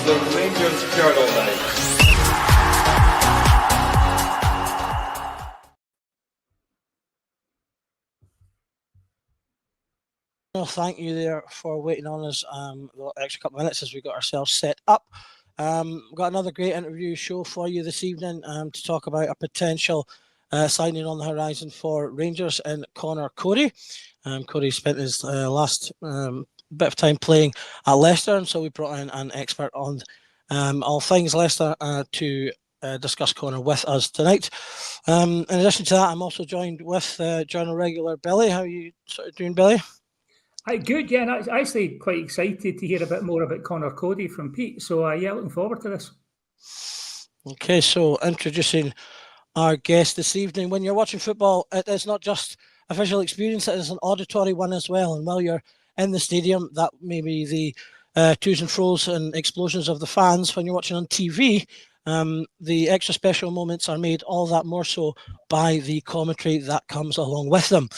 the Rangers turtleneck. Well, thank you there for waiting on us the extra couple of minutes as we got ourselves set up. We've got another great interview show for you this evening to talk about a potential signing on the horizon for Rangers and Conor Coady. Coady spent his last bit of time playing at Leicester, and so we brought in an expert on all things Leicester to discuss Conor with us tonight. In addition to that, I'm also joined with journal regular Billy. How are you sort of doing, Billy? Hi, good, yeah, and I'm actually quite excited to hear a bit more about Conor Coady from Pete. So, yeah, looking forward to this. Okay, so introducing our guest this evening. When you're watching football, it is not just a visual experience, it is an auditory one as well. And while you're in the stadium, that may be the to's and fro's and explosions of the fans. When you're watching on TV, the extra special moments are made all that more so by the commentary that comes along with them.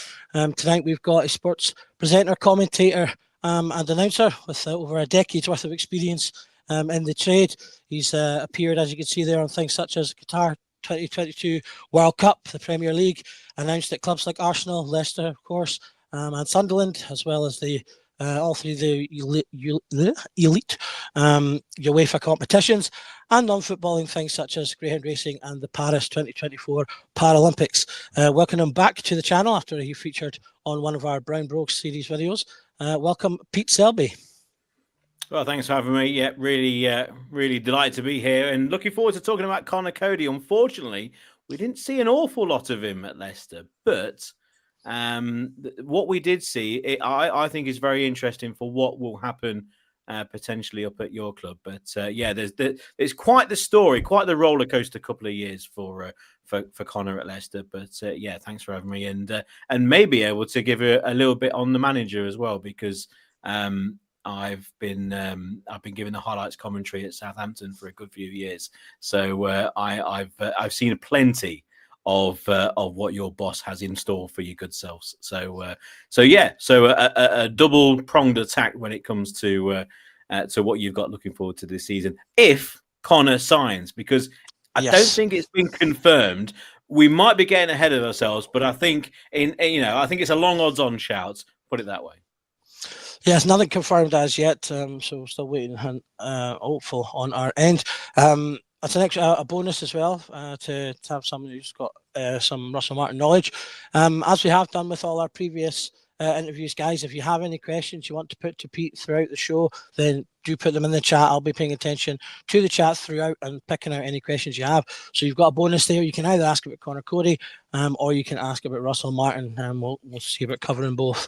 Tonight we've got a sports presenter, commentator and announcer with over a decade's worth of experience in the trade. He's appeared, as you can see there, on things such as Qatar 2022 World Cup, the Premier League, announced at clubs like Arsenal, Leicester, of course, and Sunderland, as well as the all three of the elite UEFA competitions, and non-footballing things such as greyhound racing and the Paris 2024 Paralympics. Welcome him back to the channel after he featured on one of our Brown Brogue series videos. Welcome, Pete Selby. Well, thanks for having me. Yeah, really delighted to be here and looking forward to talking about Conor Coady. Unfortunately, we didn't see an awful lot of him at Leicester, but what we did see, I think is very interesting for what will happen potentially up at your club. But yeah, there's quite the story, quite the roller coaster couple of years for Conor at Leicester. But yeah, thanks for having me and maybe able to give a little bit on the manager as well, because I've been giving the highlights commentary at Southampton for a good few years, so I've seen plenty of what your boss has in store for your good selves. So a double pronged attack when it comes to what you've got looking forward to this season if Conor signs, because I don't think it's been confirmed. We might be getting ahead of ourselves, but I think I think it's a long odds on shout. Put it that way. Yes, nothing confirmed as yet, so we're still waiting and hopeful on our end. That's an extra a bonus as well to have someone who's got some Russell Martin knowledge. As we have done with all our previous interviews, guys, if you have any questions you want to put to Pete throughout the show, then do put them in the chat. I'll be paying attention to the chat throughout and picking out any questions you have. So you've got a bonus there. You can either ask about Conor Coady or you can ask about Russell Martin, and we'll see about covering both.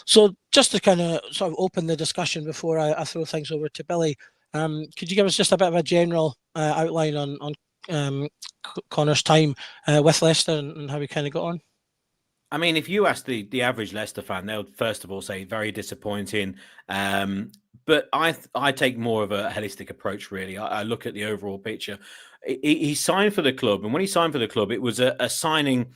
So just to kind of sort of open the discussion before I throw things over to Billy, could you give us just a bit of a general outline on Conor's time with Leicester and how he kind of got on? I mean, if you ask the average Leicester fan, they'll first of all say very disappointing. But I take more of a holistic approach, really. I look at the overall picture. He signed for the club, and when he signed for the club, it was a signing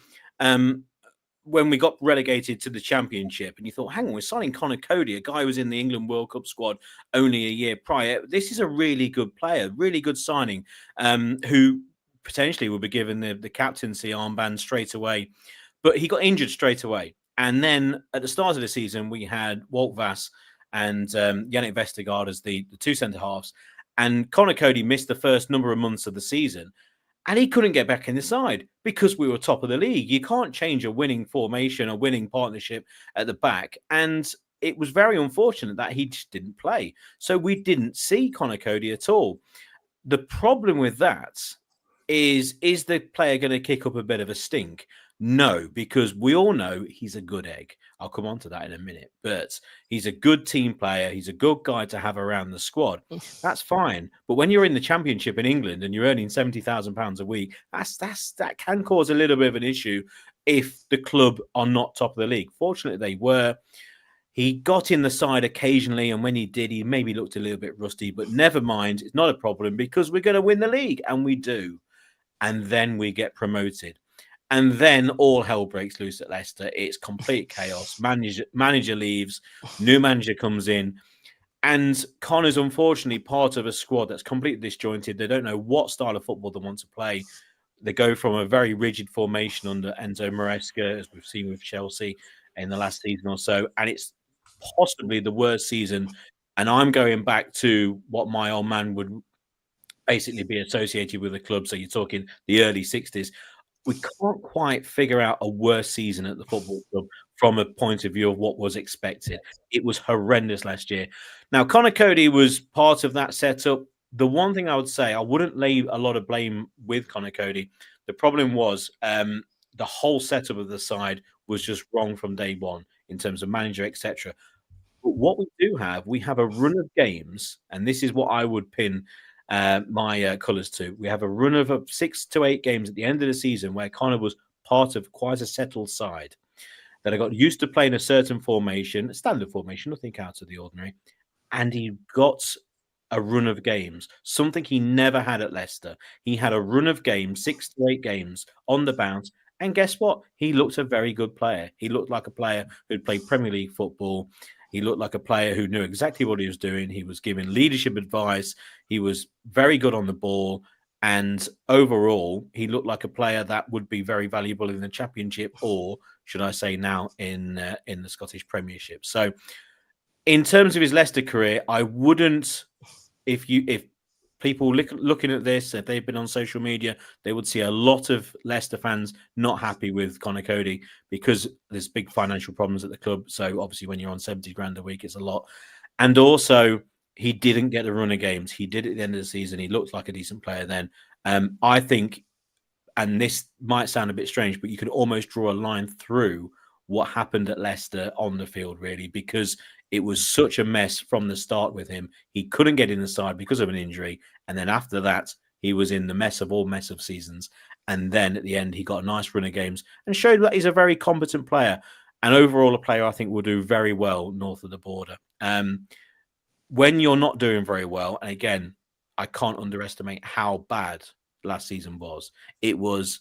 when we got relegated to the Championship, and you thought, hang on, we're signing Conor Coady, a guy who was in the England World Cup squad only a year prior. This is a really good player, really good signing, who potentially will be given the captaincy armband straight away. But he got injured straight away. And then at the start of the season, we had Walt Vass and Yannick Vestergaard as the two centre-halves. And Conor Coady missed the first number of months of the season. And he couldn't get back in the side because we were top of the league. You can't change a winning formation, a winning partnership at the back. And it was very unfortunate that he just didn't play. So we didn't see Conor Coady at all. The problem with that is the player going to kick up a bit of a stink? No, because we all know he's a good egg. I'll come on to that in a minute. But he's a good team player. He's a good guy to have around the squad. That's fine. But when you're in the Championship in England and you're earning £70,000 a week, that can cause a little bit of an issue if the club are not top of the league. Fortunately, they were. He got in the side occasionally, and when he did, he maybe looked a little bit rusty. But never mind. It's not a problem because we're going to win the league, and we do. And then we get promoted. And then all hell breaks loose at Leicester. It's complete chaos. Manager leaves, new manager comes in. And Conor's unfortunately part of a squad that's completely disjointed. They don't know what style of football they want to play. They go from a very rigid formation under Enzo Maresca, as we've seen with Chelsea in the last season or so, and it's possibly the worst season. And I'm going back to what my old man would basically be associated with the club. So you're talking the early 60s. We can't quite figure out a worse season at the football club from a point of view of what was expected. It was horrendous last year. Now, Conor Coady was part of that setup. The one thing I would say, I wouldn't lay a lot of blame with Conor Coady. The problem was the whole setup of the side was just wrong from day one in terms of manager, etc. But what we have a run of games, and this is what I would pin my colours to. We have a run of 6 to 8 games at the end of the season where Conor was part of quite a settled side that I got used to playing a certain formation, a standard formation, nothing out of the ordinary, and he got a run of games, something he never had at Leicester. He had a run of games, 6 to 8 games on the bounce, and guess what? He looked a very good player. He looked like a player who'd played Premier League football. He looked like a player who knew exactly what he was doing. He was giving leadership advice. He was very good on the ball. And overall, he looked like a player that would be very valuable in the Championship, or should I say now in the Scottish Premiership. So in terms of his Leicester career, I wouldn't, if people looking at this, if they've been on social media, they would see a lot of Leicester fans not happy with Conor Coady because there's big financial problems at the club. So obviously when you're on 70 grand a week, it's a lot. And also he didn't get a run of games. He did at the end of the season. He looked like a decent player then. I think, and this might sound a bit strange, but you could almost draw a line through what happened at Leicester on the field, really, because it was such a mess from the start with him. He couldn't get in the side because of an injury. And then after that, he was in the mess of all mess of seasons. And then at the end, he got a nice run of games and showed that he's a very competent player. And overall, a player I think will do very well north of the border. When you're not doing very well, and again, I can't underestimate how bad last season was. It was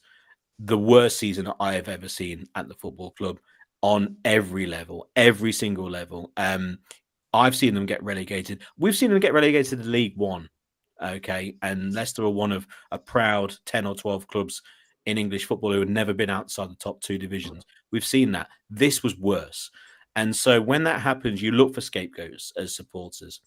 the worst season I have ever seen at the football club on every level, every single level. I've seen them get relegated. We've seen them get relegated to League One, okay? And Leicester are one of a proud 10 or 12 clubs in English football who had never been outside the top 2 divisions. We've seen that. This was worse. And so when that happens, you look for scapegoats as supporters.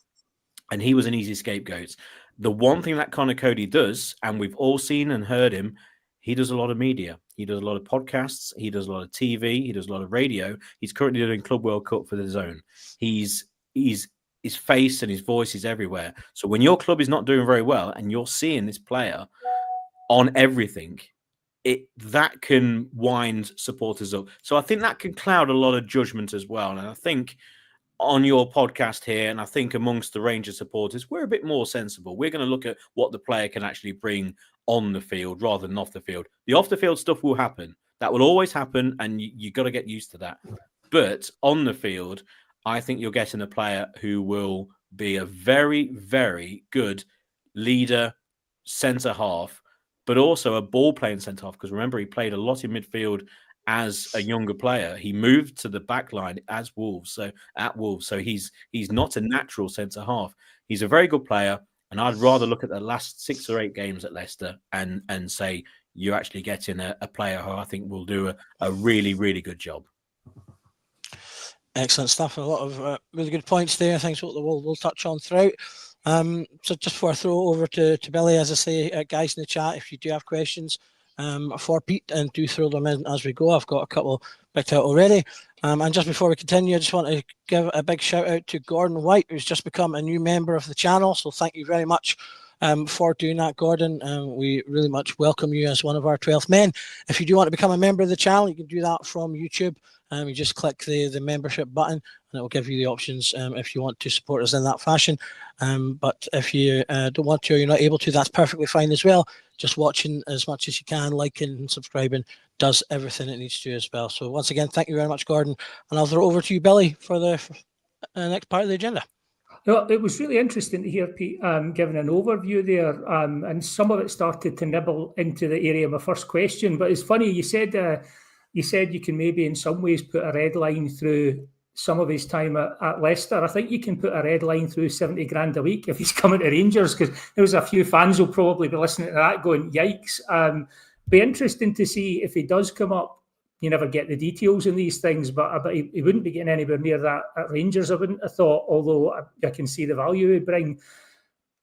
And he was an easy scapegoat. The one thing that Conor Coady does, and we've all seen and heard him, he does a lot of media. He does a lot of podcasts. He does a lot of TV. He does a lot of radio. He's currently doing Club World Cup for the Zone. His face and his voice is everywhere. So when your club is not doing very well and you're seeing this player on everything, that can wind supporters up. So I think that can cloud a lot of judgment as well. And I think on your podcast here, and I think amongst the Rangers supporters, we're a bit more sensible. We're going to look at what the player can actually bring on the field rather than off the field. The off the field stuff will happen. That will always happen, and you got to get used to that. But on the field, I think you're getting a player who will be a very, very good leader, centre half, but also a ball playing centre half. Because remember, he played a lot in midfield as a younger player. He moved to the back line as Wolves. So he's not a natural centre half. He's a very good player. And I'd rather look at the last 6 or 8 games at Leicester and say you're actually getting a player who I think will do a really, really good job. Excellent stuff. A lot of really good points there. Things we'll touch on throughout. So just before I throw over to Billy, as I say, guys in the chat, if you do have questions for Pete, and do throw them in as we go. I've got a couple picked out already. And just before we continue, I just want to give a big shout out to Gordon White, who's just become a new member of the channel. So thank you very much for doing that, Gordon. We really much welcome you as one of our 12th men. If you do want to become a member of the channel, you can do that from YouTube. You just click the membership button, and it will give you the options if you want to support us in that fashion. But if you don't want to, or you're not able to, that's perfectly fine as well. Just watching as much as you can, liking and subscribing does everything it needs to as well. So once again, thank you very much, Gordon. And I'll throw it over to you, Billy, for the next part of the agenda. Well, it was really interesting to hear Pete giving an overview there, and some of it started to nibble into the area of my first question. But it's funny, you said you can maybe in some ways put a red line through some of his time at Leicester. I think you can put a red line through 70 grand a week if he's coming to Rangers, because there was a few fans who'll probably be listening to that going, yikes. Be interesting to see if he does come up. You never get the details in these things, but he wouldn't be getting anywhere near that at Rangers, I wouldn't have thought, although I can see the value he'd bring.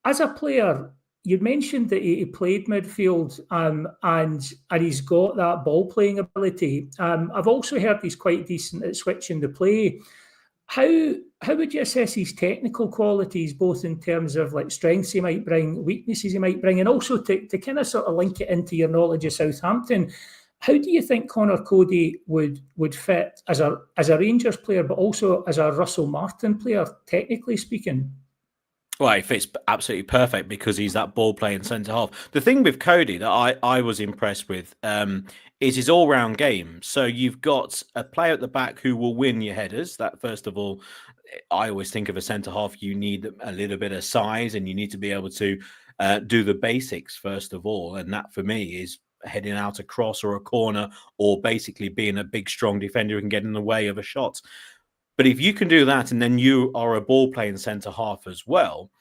As a player, you mentioned that he played midfield and he's got that ball playing ability. I've also heard he's quite decent at switching the play. How would you assess his technical qualities, both in terms of like strengths he might bring, weaknesses he might bring, and also to kind of sort of link it into your knowledge of Southampton? How do you think Conor Coady would fit as a Rangers player, but also as a Russell Martin player, technically speaking? Well, he fits absolutely perfect because he's that ball-playing centre-half. The thing with Coady that I was impressed with is his all-round game. So you've got a player at the back who will win your headers. That, first of all, I always think of a centre-half, you need a little bit of size and you need to be able to do the basics, first of all. And that, for me, is heading out a cross or a corner, or basically being a big, strong defender who can get in the way of a shot. But if you can do that and then you are a ball-playing centre-half as well,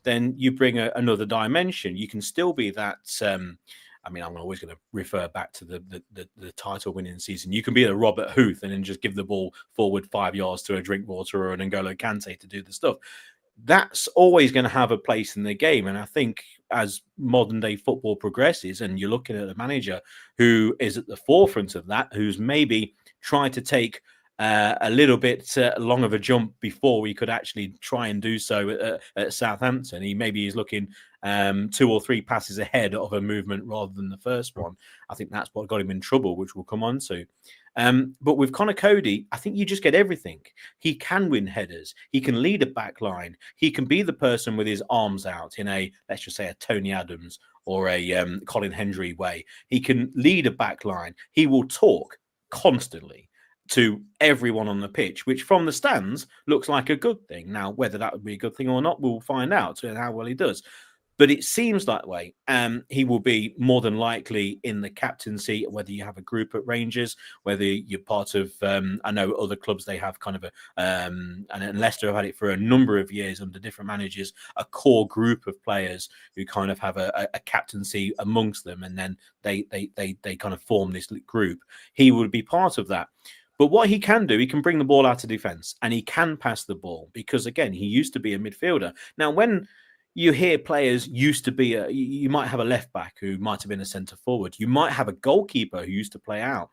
then you bring another dimension. You can still be that... I mean, I'm always going to refer back to the title-winning season. You can be a Robert Huth and then just give the ball forward 5 yards to a Drinkwater or an N'Golo Kante to do the stuff. That's always going to have a place in the game. And I think as modern-day football progresses and you're looking at a manager who is at the forefront of that, who's maybe tried to take a little bit long of a jump before he could actually try and do so at Southampton. Maybe he's looking 2 or 3 passes ahead of a movement rather than the first one. I think that's what got him in trouble, which we'll come on to. But with Conor Coady, I think you just get everything. He can win headers. He can lead a back line. He can be the person with his arms out in a, let's just say, a Tony Adams or a Colin Hendry way. He can lead a back line. He will talk constantly to everyone on the pitch, which from the stands looks like a good thing. Now, whether that would be a good thing or not, we'll find out and how well he does. But it seems that way. He will be more than likely in the captaincy, whether you have a group at Rangers, whether you're part of, I know other clubs, they have kind of a, and Leicester have had it for a number of years under different managers, a core group of players who kind of have a captaincy amongst them. And then they kind of form this group. He would be part of that. But what he can do, he can bring the ball out of defence and he can pass the ball because, again, he used to be a midfielder. Now, when you hear players used to be, you might have a left back who might have been a centre forward. You might have a goalkeeper who used to play out.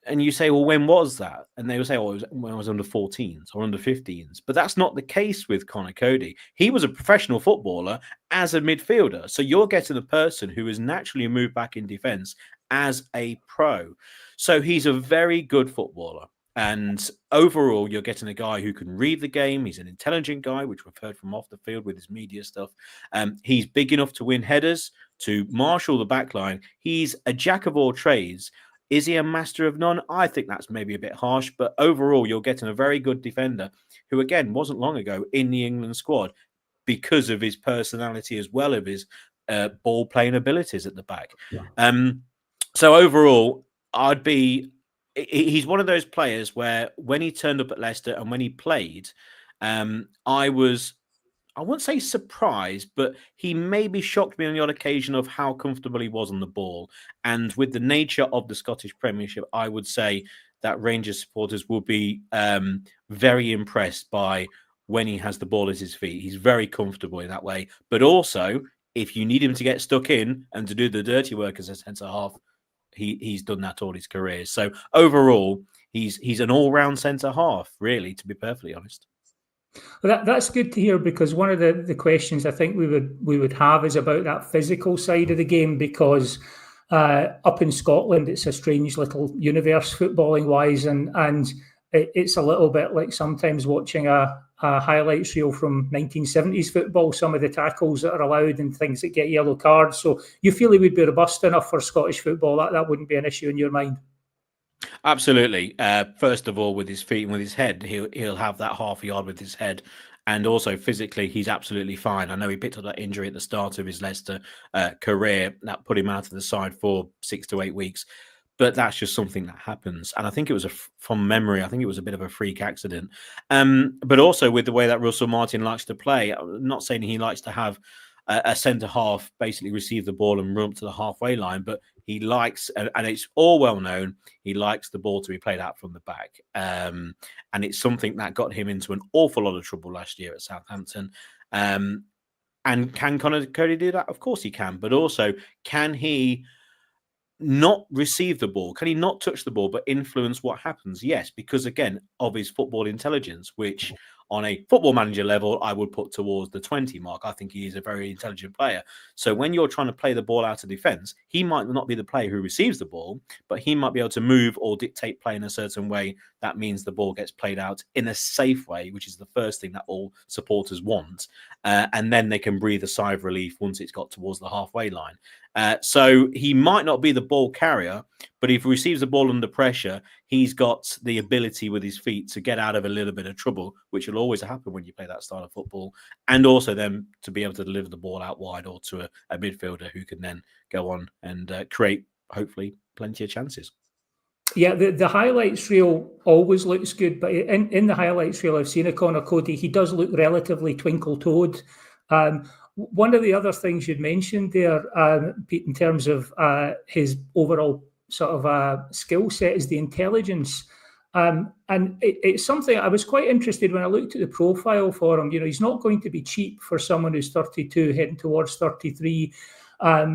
And you say, well, when was that? And they will say, oh, it was when I was under 14s or under 15s. But that's not the case with Conor Coady. He was a professional footballer as a midfielder. So you're getting a person who has naturally moved back in defence as a pro. So he's a very good footballer. And overall, you're getting a guy who can read the game. He's an intelligent guy, which we've heard from off the field with his media stuff. He's big enough to win headers, to marshal the back line. He's a jack of all trades. Is he a master of none? I think that's maybe a bit harsh. But overall, you're getting a very good defender who, again, wasn't long ago in the England squad because of his personality as well as his ball-playing abilities at the back. Yeah. So overall, he's one of those players where when he turned up at Leicester and when he played, I wouldn't say surprised, but he maybe shocked me on the odd occasion of how comfortable he was on the ball. And with the nature of the Scottish Premiership, I would say that Rangers supporters will be very impressed by when he has the ball at his feet. He's very comfortable in that way. But also, if you need him to get stuck in and to do the dirty work as a centre-half, he's done that all his career. So overall, he's an all-round centre-half, really, to be perfectly honest. Well, that's good to hear, because one of the questions I think we would have is about that physical side of the game, because up in Scotland, it's a strange little universe footballing wise, and it's a little bit like sometimes watching a highlights reel from 1970s football, some of the tackles that are allowed and things that get yellow cards. So you feel he would be robust enough for Scottish football? That wouldn't be an issue in your mind? Absolutely. First of all, with his feet and with his head, he'll have that half a yard with his head. And also physically, he's absolutely fine. I know he picked up that injury at the start of his Leicester career that put him out of the side for 6 to 8 weeks. But that's just something that happens. And I think it was from memory, I think it was a bit of a freak accident. But also with the way that Russell Martin likes to play, I'm not saying he likes to have a centre half basically receive the ball and run up to the halfway line, but he likes, and it's all well known, he likes the ball to be played out from the back. And it's something that got him into an awful lot of trouble last year at Southampton. And can Conor Coady do that? Of course he can. But also, can he not receive the ball? Can he not touch the ball but influence what happens? Yes, because again of his football intelligence, which on a football manager level I would put towards the 20 mark. I think he is a very intelligent player. So when you're trying to play the ball out of defense, he might not be the player who receives the ball, but he might be able to move or dictate play in a certain way. That means the ball gets played out in a safe way, which is the first thing that all supporters want. And then they can breathe a sigh of relief once it's got towards the halfway line. So he might not be the ball carrier, but if he receives the ball under pressure, he's got the ability with his feet to get out of a little bit of trouble, which will always happen when you play that style of football. And also then to be able to deliver the ball out wide or to a midfielder who can then go on and create, hopefully, plenty of chances. Yeah, the highlights reel always looks good, but in the highlights reel I've seen of Conor Coady, he does look relatively twinkle-toed. One of the other things you'd mentioned there, Pete, in terms of his overall sort of skill set is the intelligence. And it's something I was quite interested when I looked at the profile for him. You know, he's not going to be cheap for someone who's 32, heading towards 33.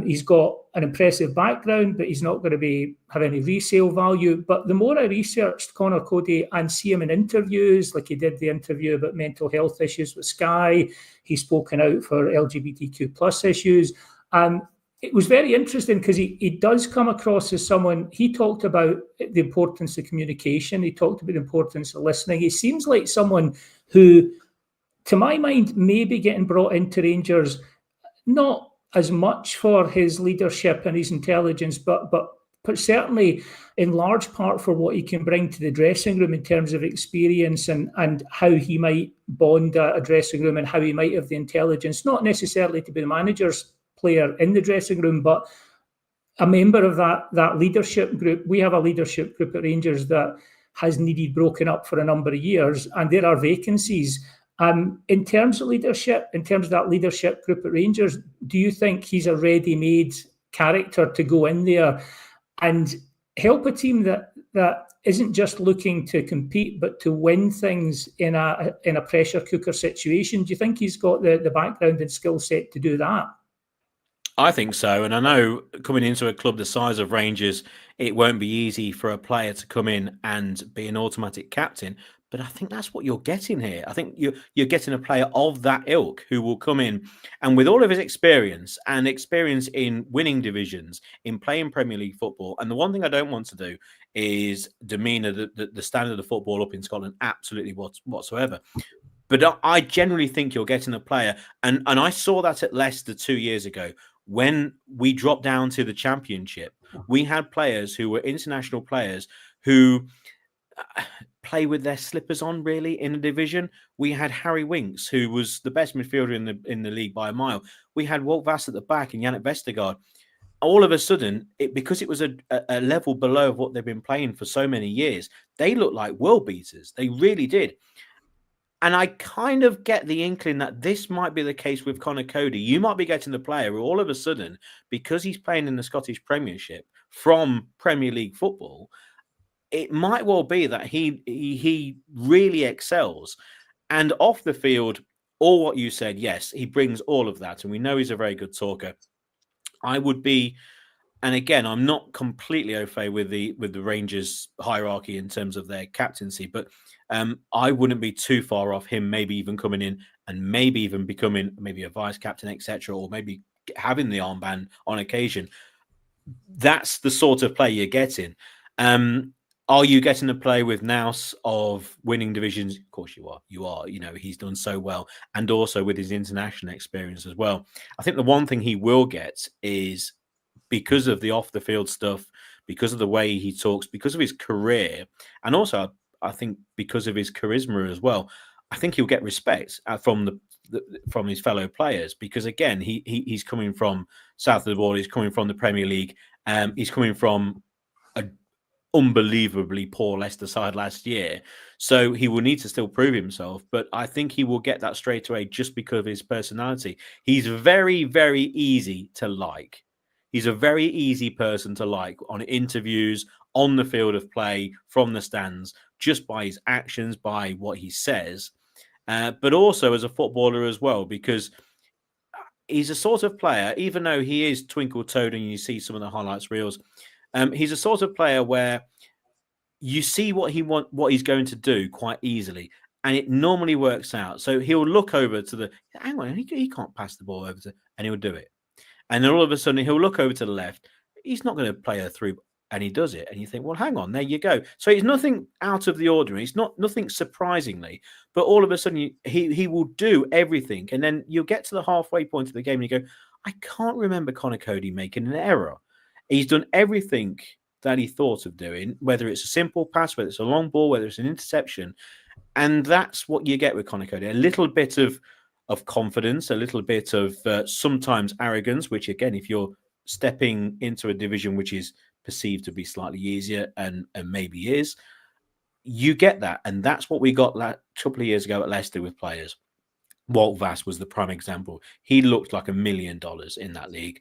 He's got an impressive background, but he's not going to have any resale value. But the more I researched Conor Coady and see him in interviews, like he did the interview about mental health issues with Sky, he's spoken out for LGBTQ plus issues. It was very interesting because he does come across as someone, he talked about the importance of communication. He talked about the importance of listening. He seems like someone who, to my mind, may be getting brought into Rangers, not as much for his leadership and his intelligence, but certainly in large part for what he can bring to the dressing room in terms of experience and how he might bond a dressing room and how he might have the intelligence, not necessarily to be the manager's player in the dressing room, but a member of that leadership group. We have a leadership group at Rangers that has needed broken up for a number of years, and there are vacancies. In terms of leadership, in terms of that leadership group at Rangers, do you think he's a ready-made character to go in there and help a team that isn't just looking to compete, but to win things in a pressure cooker situation? Do you think he's got the background and skill set to do that? I think so. And I know coming into a club the size of Rangers, it won't be easy for a player to come in and be an automatic captain. But I think that's what you're getting here. I think you're getting a player of that ilk who will come in and with all of his experience and experience in winning divisions, in playing Premier League football. And the one thing I don't want to do is demeanour the standard of football up in Scotland absolutely whatsoever. But I generally think you're getting a player. And I saw that at Leicester 2 years ago. When we dropped down to the Championship, we had players who were international players who play with their slippers on, really, in the division. We had Harry Winks, who was the best midfielder in the league by a mile. We had Walt Vass at the back and Yannick Vestergaard. All of a sudden, because it was a level below what they've been playing for so many years, they looked like world beaters. They really did. And I kind of get the inkling that this might be the case with Conor Coady. You might be getting the player who all of a sudden, because he's playing in the Scottish Premiership from Premier League football, it might well be that he really excels. And off the field, all what you said, yes, he brings all of that. And we know he's a very good talker. I would be, and again, I'm not completely au fait with the Rangers hierarchy in terms of their captaincy, but I wouldn't be too far off him maybe even coming in and maybe even becoming maybe a vice captain, etc., or maybe having the armband on occasion. That's the sort of play you're getting. Are you getting a play with Nous of winning divisions? Of course you are. You are. You know, he's done so well. And also with his international experience as well. I think the one thing he will get is, because of the off-the-field stuff, because of the way he talks, because of his career, and also I think because of his charisma as well, I think he'll get respect from his fellow players, because again, he's coming from south of the border, he's coming from the Premier League, he's coming from unbelievably poor Leicester side last year. So he will need to still prove himself, but I think he will get that straight away just because of his personality. He's very, very easy to like. He's a very easy person to like on interviews, on the field of play, from the stands, just by his actions, by what he says, but also as a footballer as well, because he's a sort of player, even though he is twinkle-toed and you see some of the highlights reels, he's a sort of player where you see what he's going to do quite easily, and it normally works out. So he'll look over to the, hang on, he can't pass the ball over to, and he'll do it. And then all of a sudden he'll look over to the left. He's not going to play her through, and he does it. And you think, well, hang on, there you go. So it's nothing out of the ordinary. It's nothing surprisingly, but all of a sudden he will do everything. And then you'll get to the halfway point of the game and you go, I can't remember Conor Coady making an error. He's done everything that he thought of doing, whether it's a simple pass, whether it's a long ball, whether it's an interception. And that's what you get with Conor Coady. A little bit of confidence, a little bit of sometimes arrogance, which again, if you're stepping into a division which is perceived to be slightly easier and maybe is, you get that. And that's what we got that couple of years ago at Leicester with players. Walt Vass was the prime example. He looked like $1 million in that league.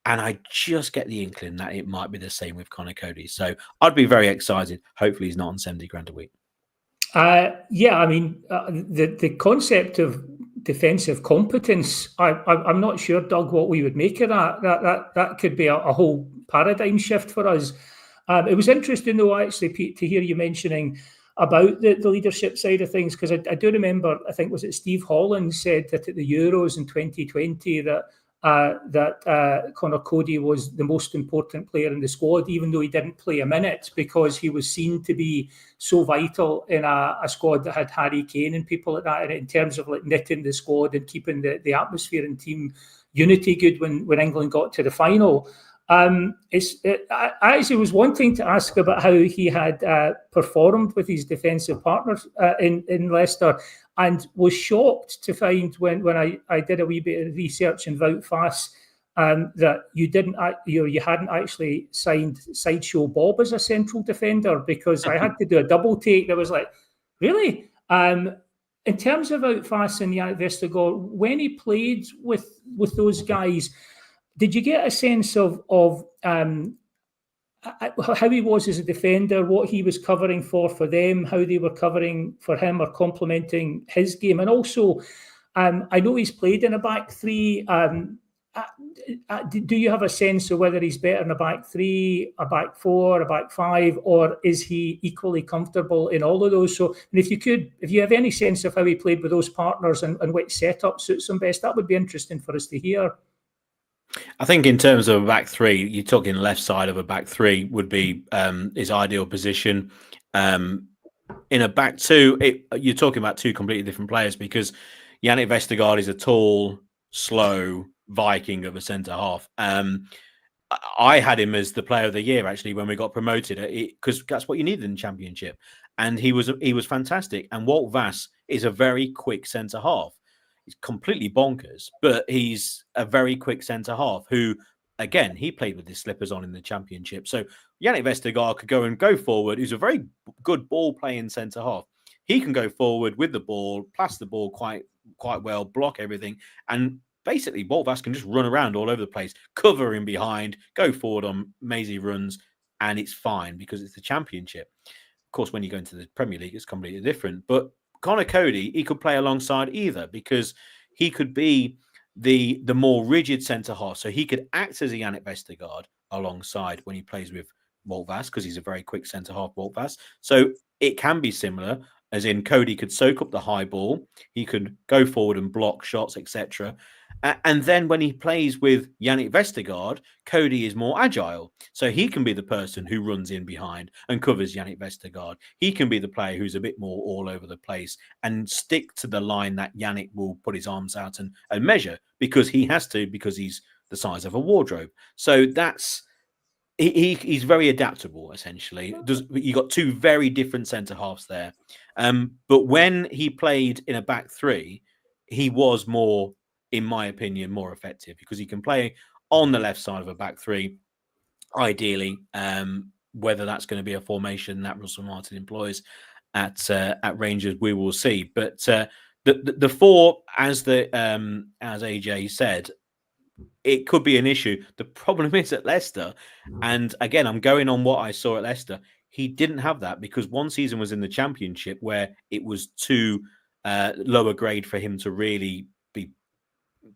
And I just get the inkling that it might be the same with Conor Coady. So I'd be very excited. Hopefully he's not on 70 grand a week. Yeah, I mean, the concept of defensive competence, I'm not sure, Doug, what we would make of that. That could be a whole paradigm shift for us. It was interesting, though, actually, Pete, to hear you mentioning about the leadership side of things, because I do remember, I think, was it Steve Holland said that at the Euros in 2020 that Conor Coady was the most important player in the squad, even though he didn't play a minute, because he was seen to be so vital in a squad that had Harry Kane and people like that, in terms of like knitting the squad and keeping the atmosphere and team unity good when England got to the final. I actually was wanting to ask about how he had performed with his defensive partners in Leicester, and was shocked to find when I did a wee bit of research in Wout Faes that you hadn't actually signed Sideshow Bob as a central defender, because I had to do a double take. That was like, really? In terms of Wout Faes and Yannick Vestergaard, when he played with those guys, did you get a sense of how he was as a defender, what he was covering for them, how they were covering for him or complementing his game? And also, I know he's played in a back three. Do you have a sense of whether he's better in a back three, a back four, a back five, or is he equally comfortable in all of those? So, and if you have any sense of how he played with those partners and which setup suits him best, that would be interesting for us to hear. I think in terms of a back three, you're talking left side of a back three would be his ideal position. In a back two, you're talking about two completely different players, because Yannick Vestergaard is a tall, slow Viking of a centre half. I had him as the player of the year actually when we got promoted, because that's what you needed in the Championship, and he was fantastic. And Walt Vass is a very quick centre half. He's completely bonkers, but he's a very quick centre half who, again, he played with his slippers on in the Championship. So Yannick Vestergaard could go forward. He's a very good ball playing centre half. He can go forward with the ball, pass the ball quite well, block everything, and basically Walt Vass can just run around all over the place, cover in behind, go forward on mazy runs, and it's fine because it's the Championship. Of course, when you go into the Premier League, it's completely different. But Conor Coady, he could play alongside either, because he could be the more rigid centre half. So he could act as a Yannick Vestergaard alongside when he plays with Walt Vass, because he's a very quick centre half, Walt Vass. So it can be similar, as in Coady could soak up the high ball, he could go forward and block shots, etc. And then when he plays with Yannick Vestergaard, Coady is more agile. So he can be the person who runs in behind and covers Yannick Vestergaard. He can be the player who's a bit more all over the place and stick to the line that Yannick will put his arms out and measure, because he has to, because he's the size of a wardrobe. So that's... He's very adaptable, essentially. You got two very different centre halves there. But when he played in a back three, he was more, in my opinion, more effective, because he can play on the left side of a back three, ideally. whether that's going to be a formation that Russell Martin employs at Rangers, we will see. But the four, as AJ said, it could be an issue. The problem is at Leicester, and again, I'm going on what I saw at Leicester. He didn't have that because one season was in the Championship where it was too lower grade for him to really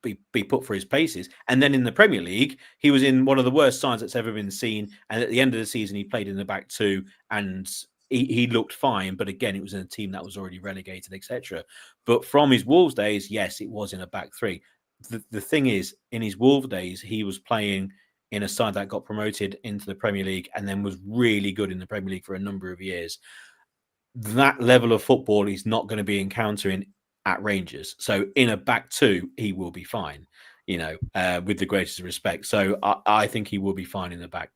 be put for his paces. And then in the Premier League, he was in one of the worst sides that's ever been seen. And at the end of the season, he played in the back two and he looked fine. But again, it was in a team that was already relegated, etc. But from his Wolves days, yes, it was in a back three. The thing is, in his Wolves days, he was playing in a side that got promoted into the Premier League and then was really good in the Premier League for a number of years. That level of football he's not going to be encountering at Rangers. So in a back two, he will be fine, with the greatest respect. So I think he will be fine in the back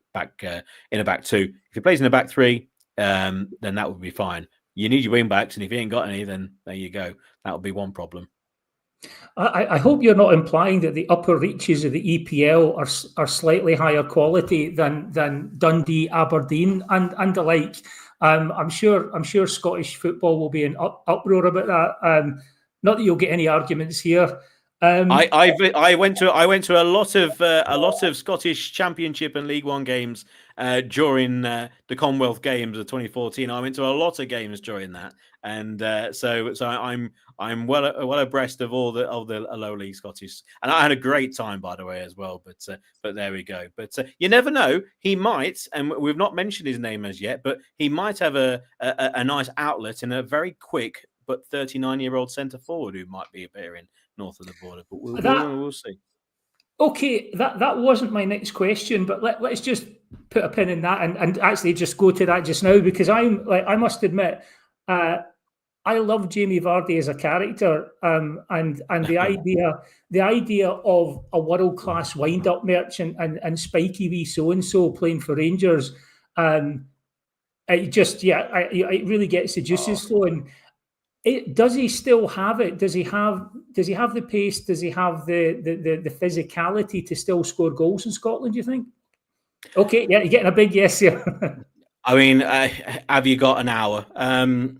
in a back two. If he plays in a back three, then that would be fine. You need your wing backs, and if he ain't got any, then there you go. That would be one problem. I hope you're not implying that the upper reaches of the EPL are slightly higher quality than Dundee, Aberdeen, and the like. I'm sure Scottish football will be in uproar about that. Not that you'll get any arguments here. I went to a lot of Scottish Championship and League One games during the Commonwealth Games of 2014. I went to a lot of games during that, and so I'm well abreast of all the low league Scottish, and I had a great time, by the way, as well. But there we go. But you never know. He might, and we've not mentioned his name as yet, but he might have a nice outlet in a very quick but 39-year-old centre forward who might be appearing north of the border. But we'll see. Okay, that wasn't my next question, but let's just put a pin in that and actually just go to that just now, because I must admit, I love Jamie Vardy as a character, and the idea of a world-class wind-up merchant and spiky wee so-and-so playing for Rangers, it really gets the juices flowing. Does he still have it? Does he have the pace? Does he have the physicality to still score goals in Scotland, do you think? Okay, yeah, you're getting a big yes here. I mean, have you got an hour? I mean,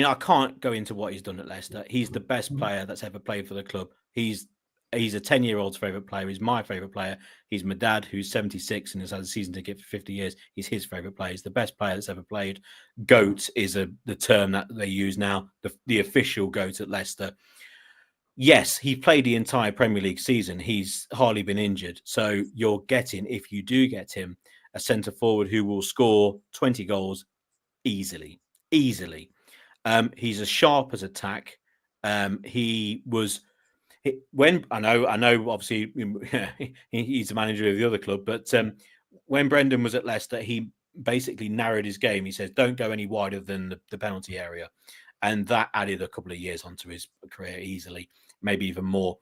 I can't go into what he's done at Leicester. He's the best player that's ever played for the club. He's a 10-year-old's favourite player. He's my favourite player. He's my dad, who's 76 and has had a season ticket for 50 years. He's his favourite player. He's the best player that's ever played. GOAT is the term that they use now, the official GOAT at Leicester. Yes, he played the entire Premier League season. He's hardly been injured. So you're getting, if you do get him, a centre forward who will score 20 goals easily. He's as sharp as attack. When I know, obviously he's the manager of the other club, but when Brendan was at Leicester, he basically narrowed his game. He says, "Don't go any wider than the penalty area," and that added a couple of years onto his career easily, maybe even more.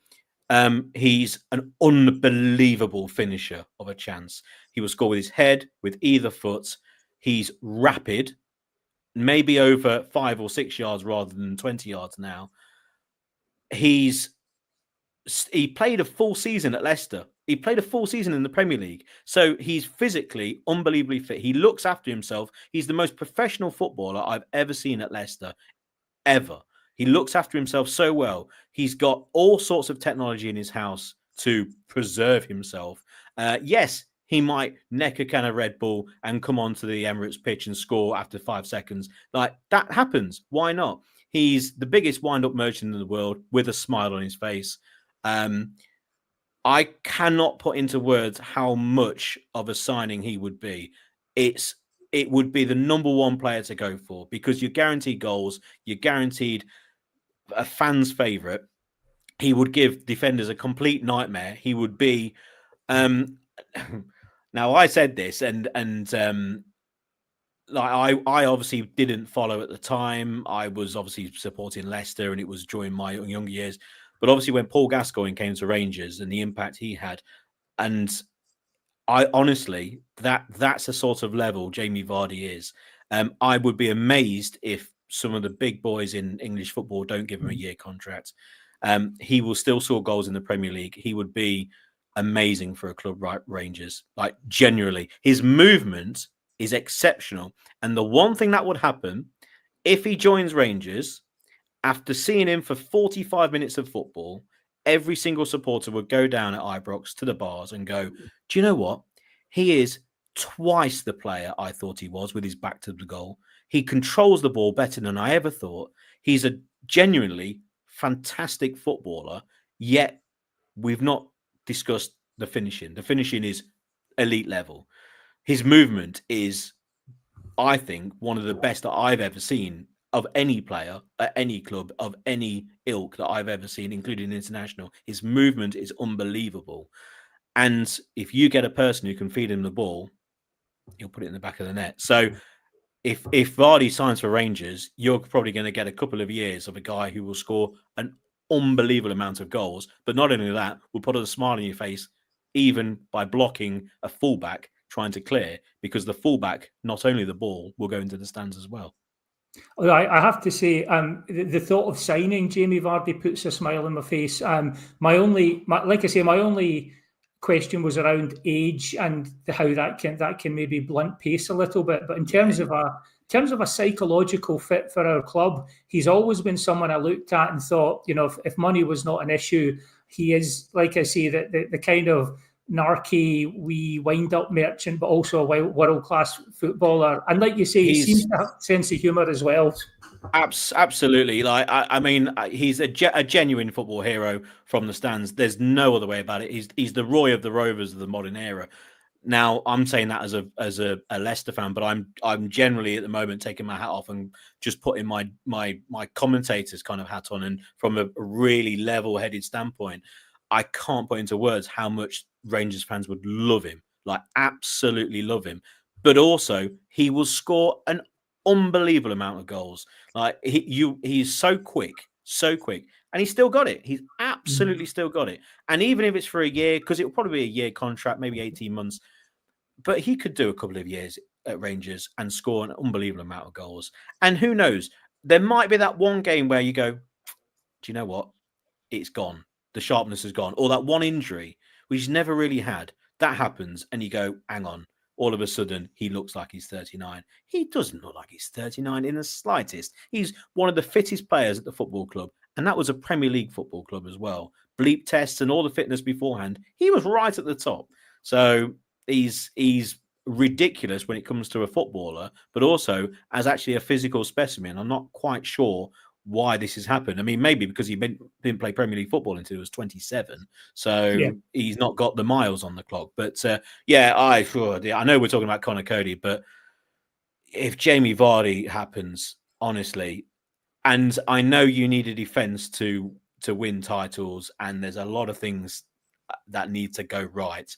He's an unbelievable finisher of a chance. He will score with his head, with either foot. He's rapid, maybe over 5 or 6 yards rather than 20 yards now. He played a full season at Leicester. He played a full season in the Premier League. So he's physically unbelievably fit. He looks after himself. He's the most professional footballer I've ever seen at Leicester, ever. He looks after himself so well. He's got all sorts of technology in his house to preserve himself. Yes, he might neck a can of Red Bull and come onto the Emirates pitch and score after 5 seconds. Like, that happens. Why not? He's the biggest wind-up merchant in the world with a smile on his face. I cannot put into words how much of a signing he would be. It would be the number one player to go for because you're guaranteed goals. You're guaranteed a fan's favourite. He would give defenders a complete nightmare. He would be. Now I said this, and like I obviously didn't follow at the time. I was obviously supporting Leicester, and it was during my younger years. But obviously, when Paul Gascoigne came to Rangers and the impact he had, and I honestly, that's the sort of level Jamie Vardy is. I would be amazed if some of the big boys in English football don't give him a year contract. He will still score goals in the Premier League. He would be amazing for a club like Rangers. Like, genuinely, his movement is exceptional. And the one thing that would happen if he joins Rangers, after seeing him for 45 minutes of football, every single supporter would go down at Ibrox to the bars and go, do you know what? He is twice the player I thought he was with his back to the goal. He controls the ball better than I ever thought. He's a genuinely fantastic footballer, yet we've not discussed the finishing. The finishing is elite level. His movement is, I think, one of the best that I've ever seen of any player at any club of any ilk that I've ever seen, including international. His movement is unbelievable. And if you get a person who can feed him the ball, he'll put it in the back of the net. So if Vardy signs for Rangers, you're probably going to get a couple of years of a guy who will score an unbelievable amount of goals. But not only that, will put a smile on your face, even by blocking a fullback trying to clear, because the fullback, not only the ball, will go into the stands as well. I have to say, the thought of signing Jamie Vardy puts a smile on my face. My only question was around age and how that can maybe blunt pace a little bit. But in terms of a psychological fit for our club, he's always been someone I looked at and thought, if money was not an issue, he is, like I say, the kind of narky, wee wind-up merchant, but also a world-class footballer. And like you say, he seems to have a sense of humour as well. Absolutely. Like, I mean, he's a genuine football hero from the stands. There's no other way about it. He's the Roy of the Rovers of the modern era. Now, I'm saying that as a Leicester fan, but I'm generally at the moment taking my hat off and just putting my commentator's kind of hat on. And from a really level-headed standpoint, I can't put into words how much Rangers fans would love him, like absolutely love him. But also, he will score an unbelievable amount of goals. Like he's so quick, and he's still got it. He's absolutely still got it. And even if it's for a year, because it will probably be a year contract, maybe 18 months, but he could do a couple of years at Rangers and score an unbelievable amount of goals. And who knows? There might be that one game where you go, do you know what? It's gone. The sharpness is gone. Or that one injury, which he's never really had, that happens, and you go, hang on. All of a sudden, he looks like he's 39. He doesn't look like he's 39 in the slightest. He's one of the fittest players at the football club, and that was a Premier League football club as well. Bleep tests and all the fitness beforehand, he was right at the top. So he's ridiculous when it comes to a footballer, but also as actually a physical specimen. I'm not quite sure why this has happened. I mean, maybe because he didn't play Premier League football until he was 27, so he's not got the miles on the clock. But I know we're talking about Conor Coady, but if Jamie Vardy happens, honestly, and I know you need a defence to win titles, and there's a lot of things that need to go right.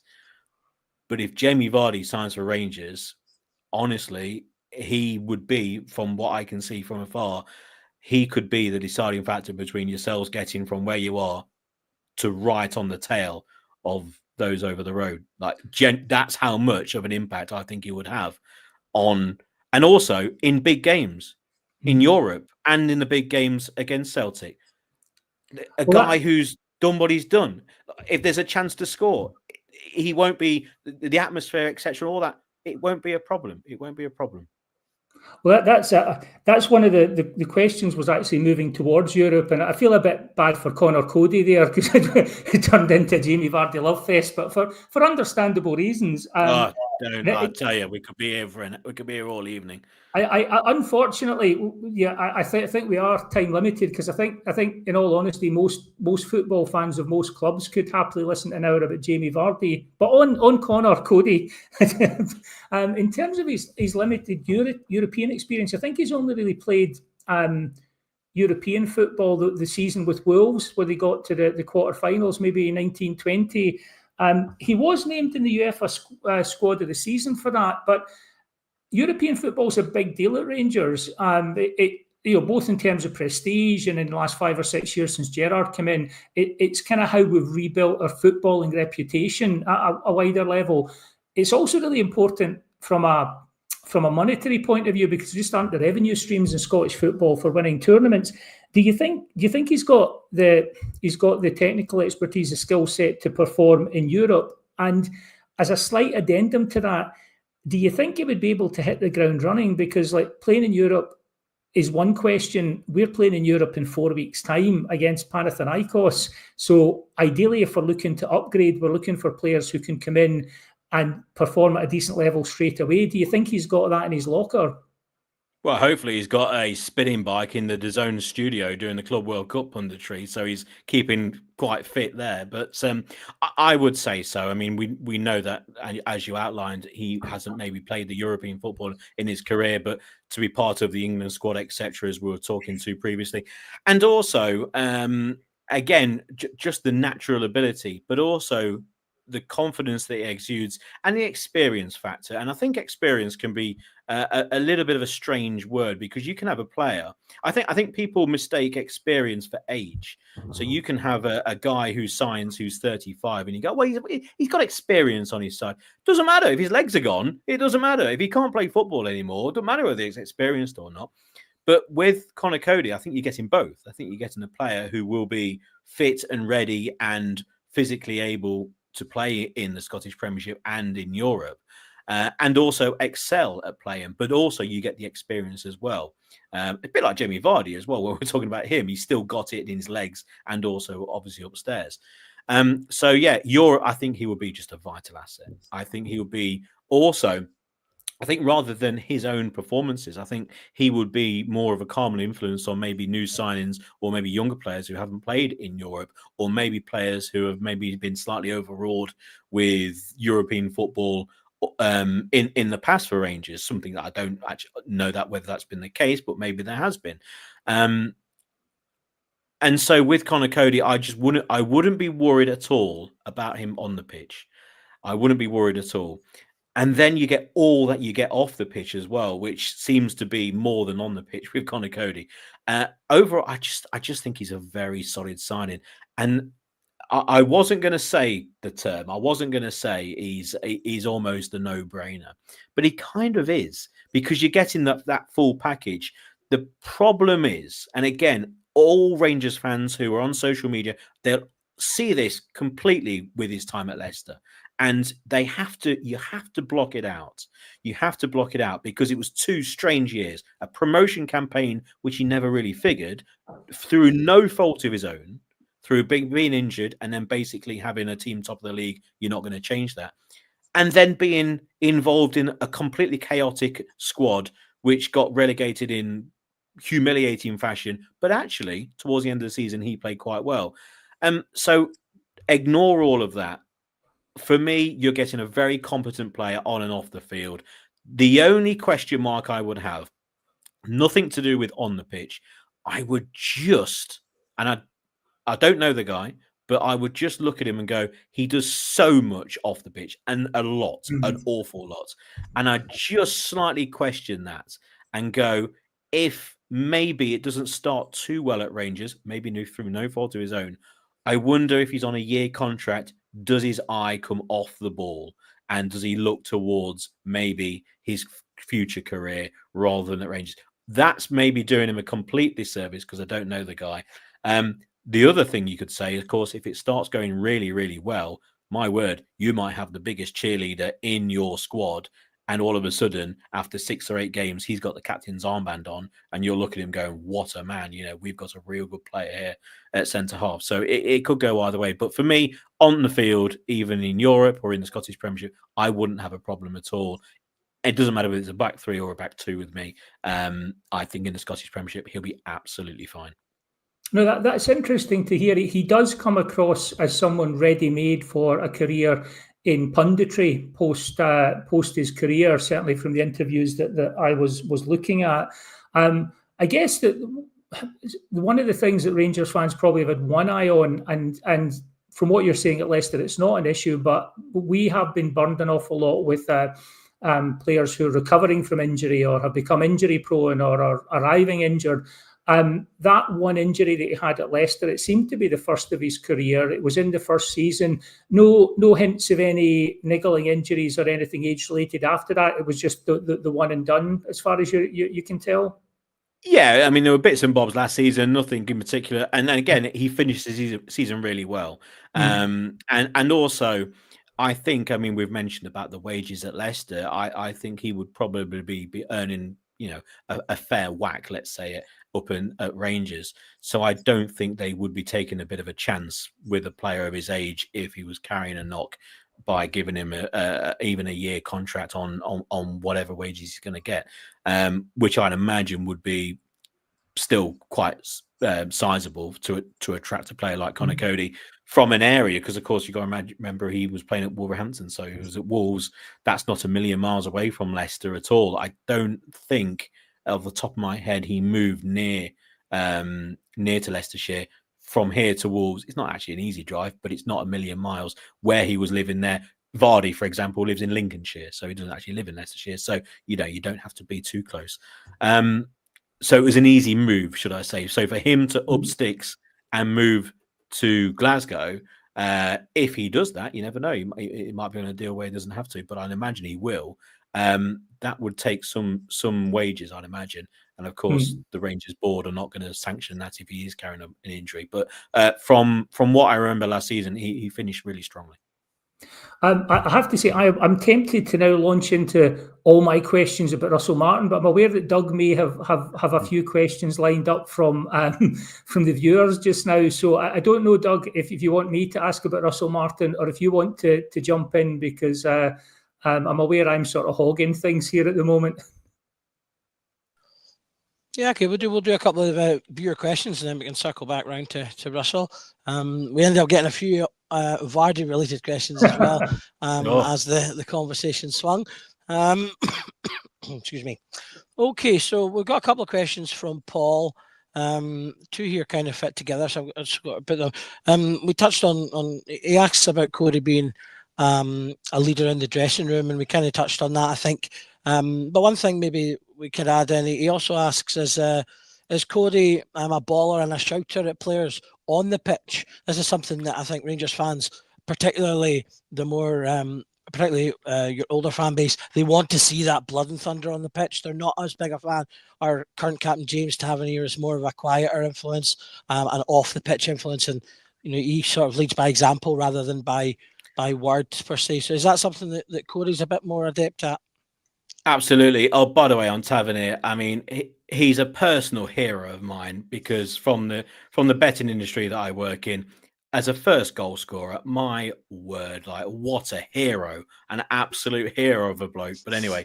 But if Jamie Vardy signs for Rangers, honestly, he would be, from what I can see from afar, he could be the deciding factor between yourselves getting from where you are to right on the tail of those over the road. Like, that's how much of an impact I think he would have on, and also in big games in Europe and in the big games against Celtic. A guy who's done what he's done. If there's a chance to score, he won't be, the atmosphere, etc., all that, it won't be a problem. It won't be a problem. Well, that's one of the questions, was actually moving towards Europe, and I feel a bit bad for Conor Coady there, because it turned into a Jamie Vardy love fest, but for understandable reasons. I tell you, we could be here all evening. I unfortunately, I think we are time limited, because I think in all honesty, most football fans of most clubs could happily listen to an hour about Jamie Vardy. But on Conor Coady, in terms of his limited European experience, I think he's only really played European football the season with Wolves, where they got to the quarterfinals, maybe in 1920. He was named in the UEFA squad of the season for that, but European football is a big deal at Rangers. Both in terms of prestige, and in the last 5 or 6 years since Gerrard came in, it's kind of how we've rebuilt our footballing reputation at a wider level. It's also really important from a monetary point of view, because there just aren't the revenue streams in Scottish football for winning tournaments. Do you think he's got the technical expertise, the skill set to perform in Europe? And as a slight addendum to that, do you think he would be able to hit the ground running? Because like playing in Europe is one question. We're playing in Europe in 4 weeks' time against Panathinaikos. So ideally, if we're looking to upgrade, we're looking for players who can come in and perform at a decent level straight away. Do you think he's got that in his locker? Well, hopefully he's got a spinning bike in the DAZN studio doing the Club World Cup punditry, so he's keeping quite fit there. But I would say so. I mean, we know that, as you outlined, he hasn't maybe played the European football in his career, but to be part of the England squad, etc., as we were talking to previously. And also, again, just the natural ability, but also the confidence that he exudes and the experience factor. And I think experience can be a little bit of a strange word, because you can have a player. I think people mistake experience for age. So you can have a guy who signs who's 35 and you go, well, he's got experience on his side. Doesn't matter if his legs are gone. It doesn't matter if he can't play football anymore. It doesn't matter whether he's experienced or not. But with Conor Coady, I think you're getting both. I think you're getting a player who will be fit and ready and physically able to play in the Scottish Premiership and in Europe, and also excel at playing, but also you get the experience as well. A bit like Jamie Vardy as well, when we're talking about him, he's still got it in his legs and also obviously upstairs. So yeah, I think he would be just a vital asset. I think he would be also, I think rather than his own performances, I think he would be more of a calming influence on maybe new signings or maybe younger players who haven't played in Europe, or maybe players who have maybe been slightly overawed with European football in the past for Rangers. Something that I don't actually know that whether that's been the case, but maybe there has been. And so with Conor Coady, I wouldn't be worried at all about him on the pitch. I wouldn't be worried at all. And then you get all that you get off the pitch as well, which seems to be more than on the pitch with Conor Coady. Overall, I just think he's a very solid signing. And I wasn't going to say the term. I wasn't going to say he's almost a no-brainer. But he kind of is, because you're getting that full package. The problem is, and again, all Rangers fans who are on social media, they'll see this completely with his time at Leicester. And you have to block it out. You have to block it out, because it was 2 strange years, a promotion campaign, which he never really figured, through no fault of his own, through being injured, and then basically having a team top of the league. You're not going to change that. And then being involved in a completely chaotic squad, which got relegated in humiliating fashion. But actually, towards the end of the season, he played quite well. So ignore all of that. For me, you're getting a very competent player on and off the field. The only question mark I would have, nothing to do with on the pitch, I would just, and I don't know the guy, but I would just look at him and go, he does so much off the pitch, and a lot, an awful lot. And I just slightly question that and go, if maybe it doesn't start too well at Rangers, maybe through no fault of his own, I wonder if he's on a year contract, does his eye come off the ball, and does he look towards maybe his future career rather than at Rangers? That's maybe doing him a complete disservice, because I don't know the guy. The other thing you could say, of course, if it starts going really, really well, my word, you might have the biggest cheerleader in your squad, and all of a sudden, after 6 or 8 games, he's got the captain's armband on, and you'll look at him going, what a man. We've got a real good player here at centre-half. So it could go either way. But for me, on the field, even in Europe or in the Scottish Premiership, I wouldn't have a problem at all. It doesn't matter whether it's a back 3 or a back 2 with me. I think in the Scottish Premiership, he'll be absolutely fine. No, that's interesting to hear. He does come across as someone ready-made for a career in punditry post his career, certainly from the interviews that I was looking at. I guess that one of the things that Rangers fans probably have had one eye on, and from what you're saying at Leicester, it's not an issue, but we have been burned an awful lot with players who are recovering from injury or have become injury prone or are arriving injured. That one injury that he had at Leicester, it seemed to be the first of his career. It was in the first season. No hints of any niggling injuries or anything age-related after that. It was just the one and done, as far as you can tell. Yeah, I mean, there were bits and bobs last season, nothing in particular. And then again, he finished the season really well. And also, I think, I mean, we've mentioned about the wages at Leicester. I think he would probably be earning, a fair whack, let's say, up at Rangers. So I don't think they would be taking a bit of a chance with a player of his age if he was carrying a knock by giving him even a year contract on whatever wages he's going to get, which I'd imagine would be still quite sizable to attract a player like Conor Coady from an area, because of course you got to remember he was playing at Wolverhampton, so he was at Wolves. That's not a million miles away from Leicester at all. I don't think, off the top of my head, he moved near to Leicestershire. From here to Wolves, it's not actually an easy drive, but it's not a million miles. Where he was living there, Vardy, for example, lives in Lincolnshire, so he doesn't actually live in Leicestershire. So you don't have to be too close. So it was an easy move, should I say. So for him to up sticks and move to Glasgow, if he does that, you never know. It might be on a deal where he doesn't have to, but I'd imagine he will. That would take some wages, I'd imagine. And of course, the Rangers board are not going to sanction that if he is carrying an injury. But from what I remember last season, he finished really strongly. I have to say, I'm tempted to now launch into all my questions about Russell Martin, but I'm aware that Doug may have a few questions lined up from the viewers just now. So I don't know, Doug, if you want me to ask about Russell Martin or if you want to jump in, because I'm aware I'm sort of hogging things here at the moment. Yeah, okay, we'll do a couple of viewer questions and then we can circle back round to Russell. We ended up getting a few Vardy related questions as well as the conversation swung. Excuse me. Okay, so we've got a couple of questions from Paul. Two here kind of fit together, so I've just got to put them. We touched on he asks about Coady being a leader in the dressing room, and we kind of touched on that, I think. But one thing maybe we could add in, he also asks, is Coady a baller and a shouter at players on the pitch? This is something that I think Rangers fans, particularly the more, your older fan base, they want to see that blood and thunder on the pitch. They're not as big a fan. Our current captain, James Tavernier, is more of a quieter influence, and off the pitch influence. And, he sort of leads by example rather than by words per se. So is that something that Coady's a bit more adept at? Absolutely. Oh, by the way, on Tavernier, I mean, he's a personal hero of mine, because from the betting industry that I work in, as a first goal scorer, my word, like, what a hero, an absolute hero of a bloke. But anyway,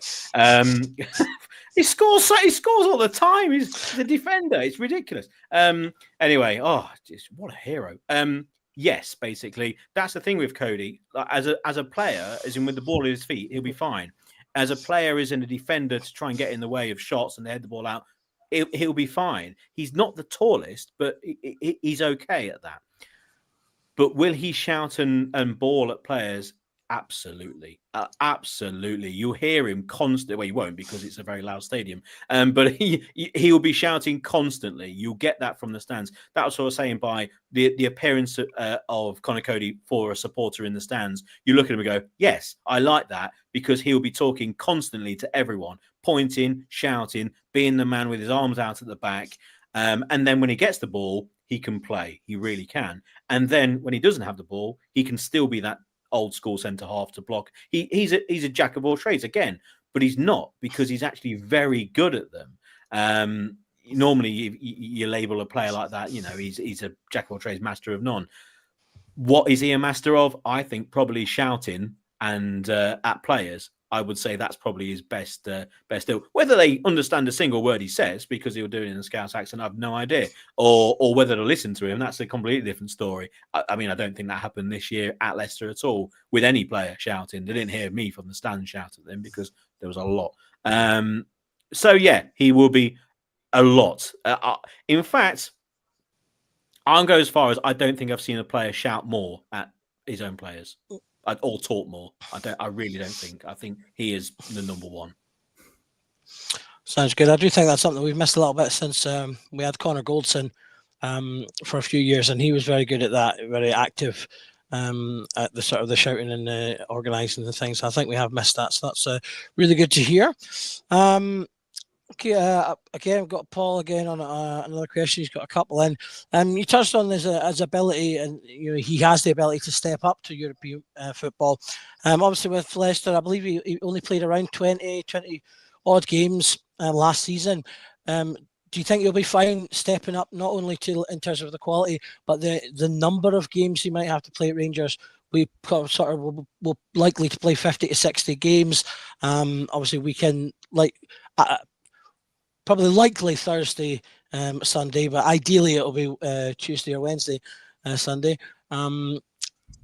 he scores all the time. He's a defender. It's ridiculous. Anyway, just what a hero. Yes, basically, that's the thing with Coady. As a player, as in with the ball at his feet, he'll be fine. As a player, as in a defender, to try and get in the way of shots and head the ball out, he'll be fine. He's not the tallest, but he's okay at that. But will he shout and ball at players? Absolutely. Absolutely. You'll hear him constantly. Well, you won't, because it's a very loud stadium. But he'll be shouting constantly. You'll get that from the stands. That was what I was saying by the appearance of Conor Coady for a supporter in the stands. You look at him and go, yes, I like that, because he'll be talking constantly to everyone, pointing, shouting, being the man with his arms out at the back. And then when he gets the ball, he can play. He really can. And then when he doesn't have the ball, he can still be that old school centre half to block. He's a jack of all trades again, but he's not, because he's actually very good at them. Normally you label a player like that, he's a jack of all trades, master of none. What is he a master of? I think probably shouting and at players. I would say that's probably his best deal. Whether they understand a single word he says, because he'll do it in a Scouse accent, I've no idea. Or whether to listen to him, that's a completely different story. I mean, I don't think that happened this year at Leicester at all with any player shouting. They didn't hear me from the stand shout at them, because there was a lot. So yeah, he will be a lot. In fact, I'll go as far as I don't think I've seen a player shout more at his own players. Or talk more. I really don't think. I think he is the number one. Sounds good. I do think that's something we've missed a little bit since we had Connor Goldson for a few years, and he was very good at that, very active at the sort of the shouting and the organising the things. So I think we have missed that. So that's really good to hear. Okay, again, we've got Paul again on another question. He's got a couple in. You touched on his ability, and he has the ability to step up to European football. Obviously, with Leicester, I believe he only played around 20 odd games last season. Do you think he'll be fine stepping up, not only in terms of the quality, but the number of games he might have to play at Rangers? We sort of will likely to play 50 to 60 games. Obviously, we can probably likely Thursday, Sunday, but ideally it'll be Tuesday or Wednesday, Sunday.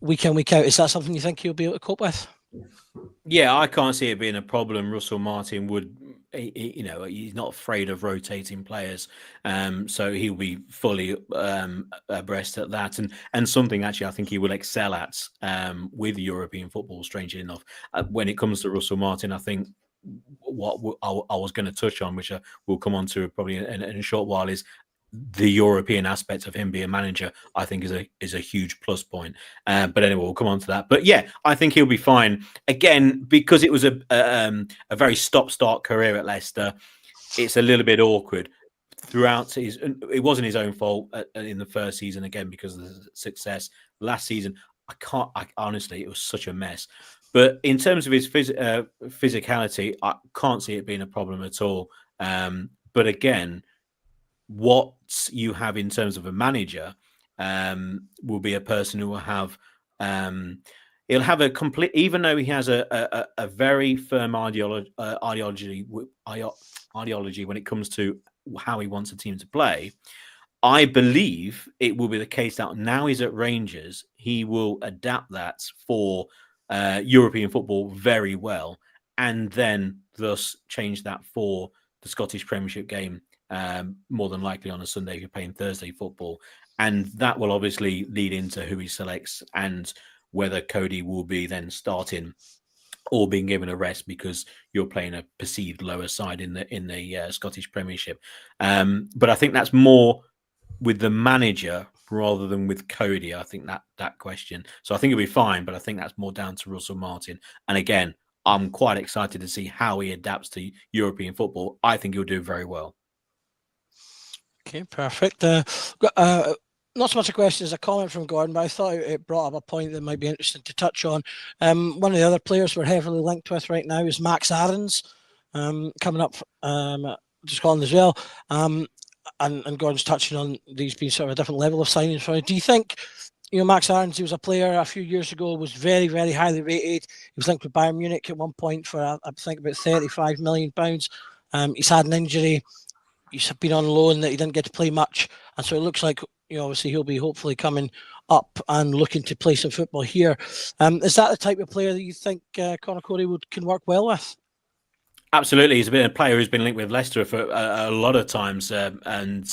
Week in, week out. Is that something you think he'll be able to cope with? Yeah, I can't see it being a problem. Russell Martin would, he's not afraid of rotating players, so he'll be fully abreast at that, and something actually I think he will excel at with European football. Strangely enough, when it comes to Russell Martin, I think what I was going to touch on, which we'll come on to probably in a short while, is the European aspect of him being manager. I think is a huge plus point. But anyway, we'll come on to that. But yeah, I think he'll be fine. Again, because it was a very stop-start career at Leicester, it's a little bit awkward throughout. It wasn't his own fault in the first season, again, because of the success. Last season, honestly, it was such a mess. But in terms of his physicality, I can't see it being a problem at all. But again, what you have in terms of a manager will be a person who will have he'll have a complete, even though he has a very firm ideology when it comes to how he wants a team to play. I believe it will be the case that now he's at Rangers, he will adapt that for European football very well, and then thus change that for the Scottish Premiership game, more than likely on a Sunday if you're playing Thursday football. And that will obviously lead into who he selects and whether Coady will be then starting or being given a rest because you're playing a perceived lower side in the Scottish Premiership. But I think that's more with the manager rather than with Coady. I think that question. So I think it'll be fine, but I think that's more down to Russell Martin. And again, I'm quite excited to see how he adapts to European football. I think he'll do very well. Okay, perfect. Not so much a question as a comment from Gordon, but I thought it brought up a point that might be interesting to touch on. One of the other players we're heavily linked with right now is Max Aarons, coming up to Scotland as well. And Gordon's touching on these being sort of a different level of signings for you. Do you think, Max Aarons, he was a player a few years ago, was very, very highly rated. He was linked with Bayern Munich at one point for, I think, about £35 million. He's had an injury. He's been on loan that he didn't get to play much. And so it looks like, obviously he'll be hopefully coming up and looking to play some football here. Is that the type of player that you think Conor Coady can work well with? Absolutely. He's been a player who's been linked with Leicester for a lot of times and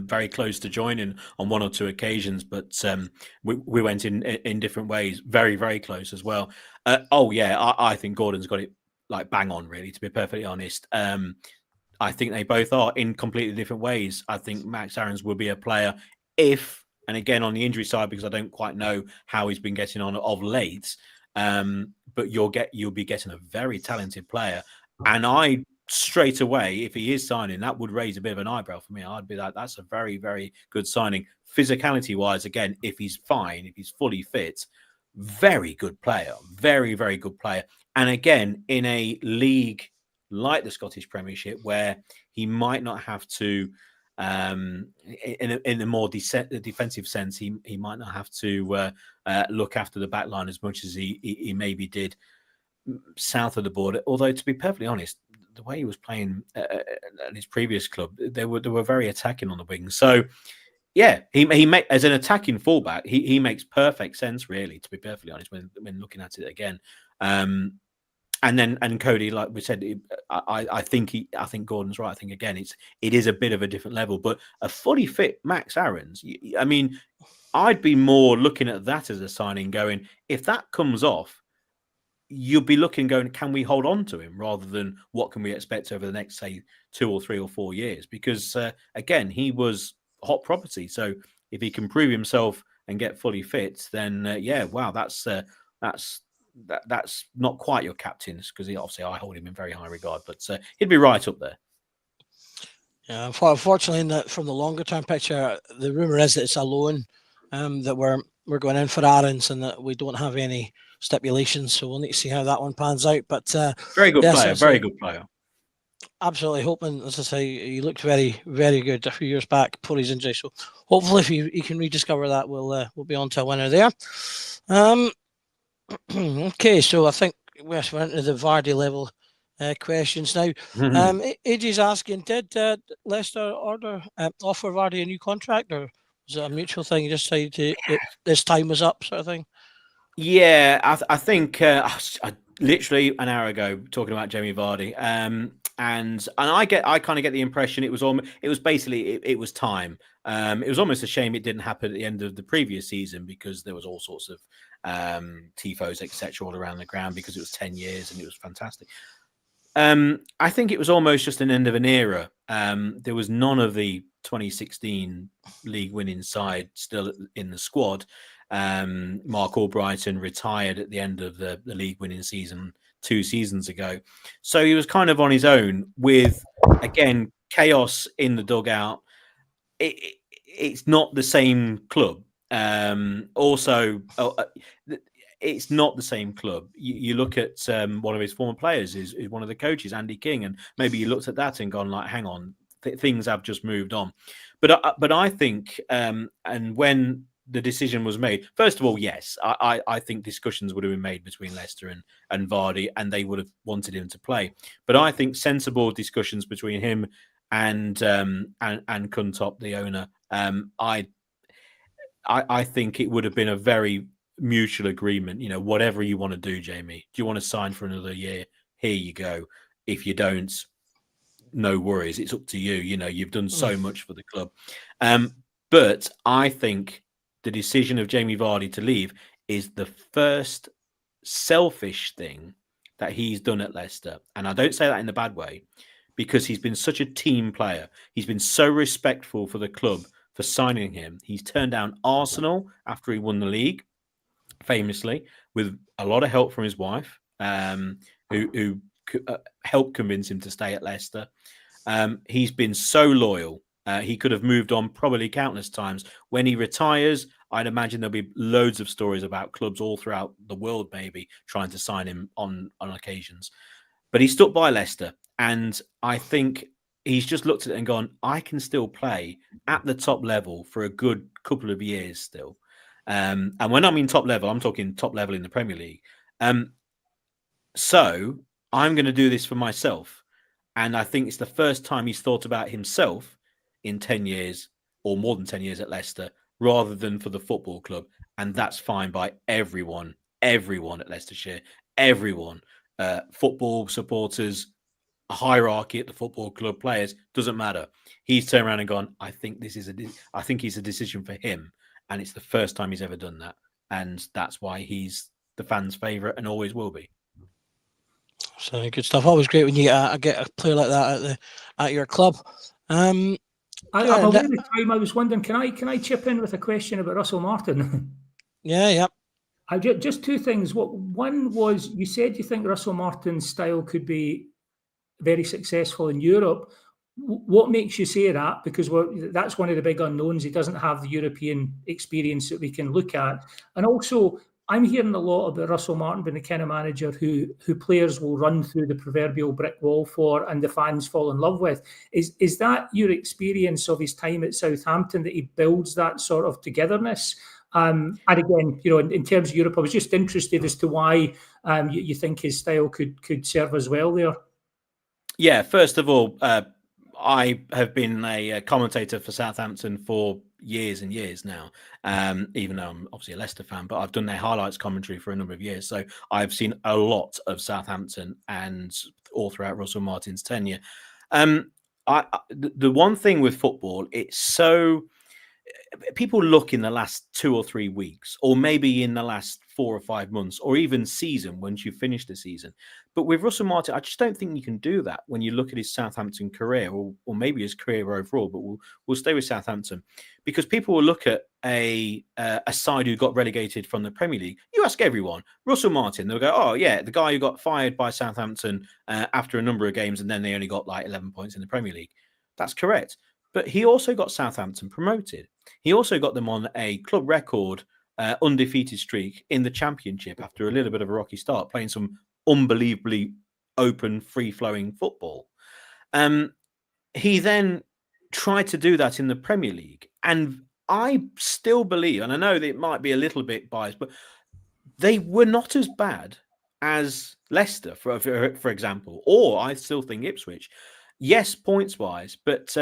very close to joining on one or two occasions. But we went in different ways, very, very close as well. I think Gordon's got it like bang on, really, to be perfectly honest. I think they both are in completely different ways. I think Max Aarons will be a player if, and again on the injury side, because I don't quite know how he's been getting on of late, but you'll be getting a very talented player. And I straight away, if he is signing, that would raise a bit of an eyebrow for me. I'd be like, that's a very, very good signing. Physicality wise, again, if he's fine, if he's fully fit, very good player, very, very good player. And again, in a league like the Scottish Premiership, where he might not have to, in a more defensive sense, he might not have to look after the back line as much as he maybe did south of the border. Although, to be perfectly honest, the way he was playing at his previous club, they were very attacking on the wings. So, yeah, he as an attacking fullback, he makes perfect sense, really, to be perfectly honest, when looking at it again. And Coady, like we said, I think Gordon's right. I think again, it is a bit of a different level, but a fully fit Max Aarons. I mean, I'd be more looking at that as a signing, going, if that comes off, you'll be looking, going, can we hold on to him rather than what can we expect over the next, say, 2 or 3 or 4 years? Because again, he was hot property. So if he can prove himself and get fully fit, then wow, that's not quite your captain's, because obviously I hold him in very high regard, but he'd be right up there. Yeah, unfortunately, from the longer term picture, the rumor is that it's a loan, that we're going in for Aarons, and that we don't have any stipulations. So we'll need to see how that one pans out. But Very good yes, player. Very good player. Absolutely hoping, as I say, he looked very, very good a few years back before his injury. So hopefully, if he can rediscover that, we'll be on to a winner there. Okay, so I think we're into the Vardy level questions now. AJ's asking, did Leicester offer Vardy a new contract, or was it a mutual thing? You just decided this time was up, sort of thing? Yeah, I think I literally an hour ago talking about Jamie Vardy, and I kind of get the impression it was basically it was time. It was almost a shame it didn't happen at the end of the previous season, because there was all sorts of tifos, etc., all around the ground, because it was 10 years and it was fantastic. I think it was almost just an end of an era. There was none of the 2016 league winning side still in the squad. Mark Albrighton retired at the end of the league winning season 2 seasons ago. So he was kind of on his own with, again, chaos in the dugout. It's not the same club. It's not the same club. You look at one of his former players is one of the coaches, Andy King, and maybe you looked at that and gone like, hang on, things have just moved on. But I think, and when the decision was made, first of all, yes, I think discussions would have been made between Leicester and Vardy, and they would have wanted him to play. But I think sensible discussions between him and Kuntop, the owner, I think it would have been a very mutual agreement. You know, whatever you want to do, Jamie. Do you want to sign for another year? Here you go. If you don't, no worries. It's up to you. You know, you've done so much for the club. But I think the decision of Jamie Vardy to leave is the first selfish thing that he's done at Leicester. And I don't say that in a bad way, because he's been such a team player. He's been so respectful for the club for signing him. He's turned down Arsenal after he won the league, famously, with a lot of help from his wife, who helped convince him to stay at Leicester. He's been so loyal. He could have moved on probably countless times. When he retires, I'd imagine there'll be loads of stories about clubs all throughout the world maybe trying to sign him on occasions. But he stuck by Leicester, and I think he's just looked at it and gone, I can still play at the top level for a good couple of years still. And when I mean top level, I'm talking top level in the Premier League. So I'm going to do this for myself. And I think it's the first time he's thought about himself in 10 years or more than 10 years at Leicester, rather than for the football club. And that's fine by everyone at Leicestershire, everyone, football supporters, hierarchy at the football club, players, doesn't matter. He's turned around and gone, I think it's a decision for him. And it's the first time he's ever done that. And that's why he's the fans' favourite and always will be. So good stuff. Always great when you get a player like that at your club. I'm aware of the time. I was wondering, can I chip in with a question about Russell Martin? Yeah. Just two things. One was, you said you think Russell Martin's style could be very successful in Europe. What makes you say that? Because that's one of the big unknowns. He doesn't have the European experience that we can look at. And also, I'm hearing a lot about Russell Martin being the kind of manager who players will run through the proverbial brick wall for, and the fans fall in love with. Is that your experience of his time at Southampton, that he builds that sort of togetherness? And again, you know, in terms of Europe, I was just interested as to why you think his style could serve us well there. Yeah, first of all, I have been a commentator for Southampton for years and years now, even though I'm obviously a Leicester fan, but I've done their highlights commentary for a number of years. So I've seen a lot of Southampton and all throughout Russell Martin's tenure. The one thing with football, it's so... people look in the last 2 or 3 weeks, or maybe in the last 4 or 5 months, or even season once you finish the season. But with Russell Martin, I just don't think you can do that when you look at his Southampton career, or maybe his career overall. But we'll stay with Southampton, because people will look at a side who got relegated from the Premier League. You ask everyone, Russell Martin, they'll go, oh yeah, the guy who got fired by Southampton after a number of games, and then they only got like 11 points in the Premier League. That's correct. But he also got Southampton promoted. He also got them on a club record undefeated streak in the Championship after a little bit of a rocky start, playing some unbelievably open, free-flowing football. He then tried to do that in the Premier League. And I still believe, and I know that it might be a little bit biased, but they were not as bad as Leicester, for example, or I still think Ipswich. Yes, points-wise, but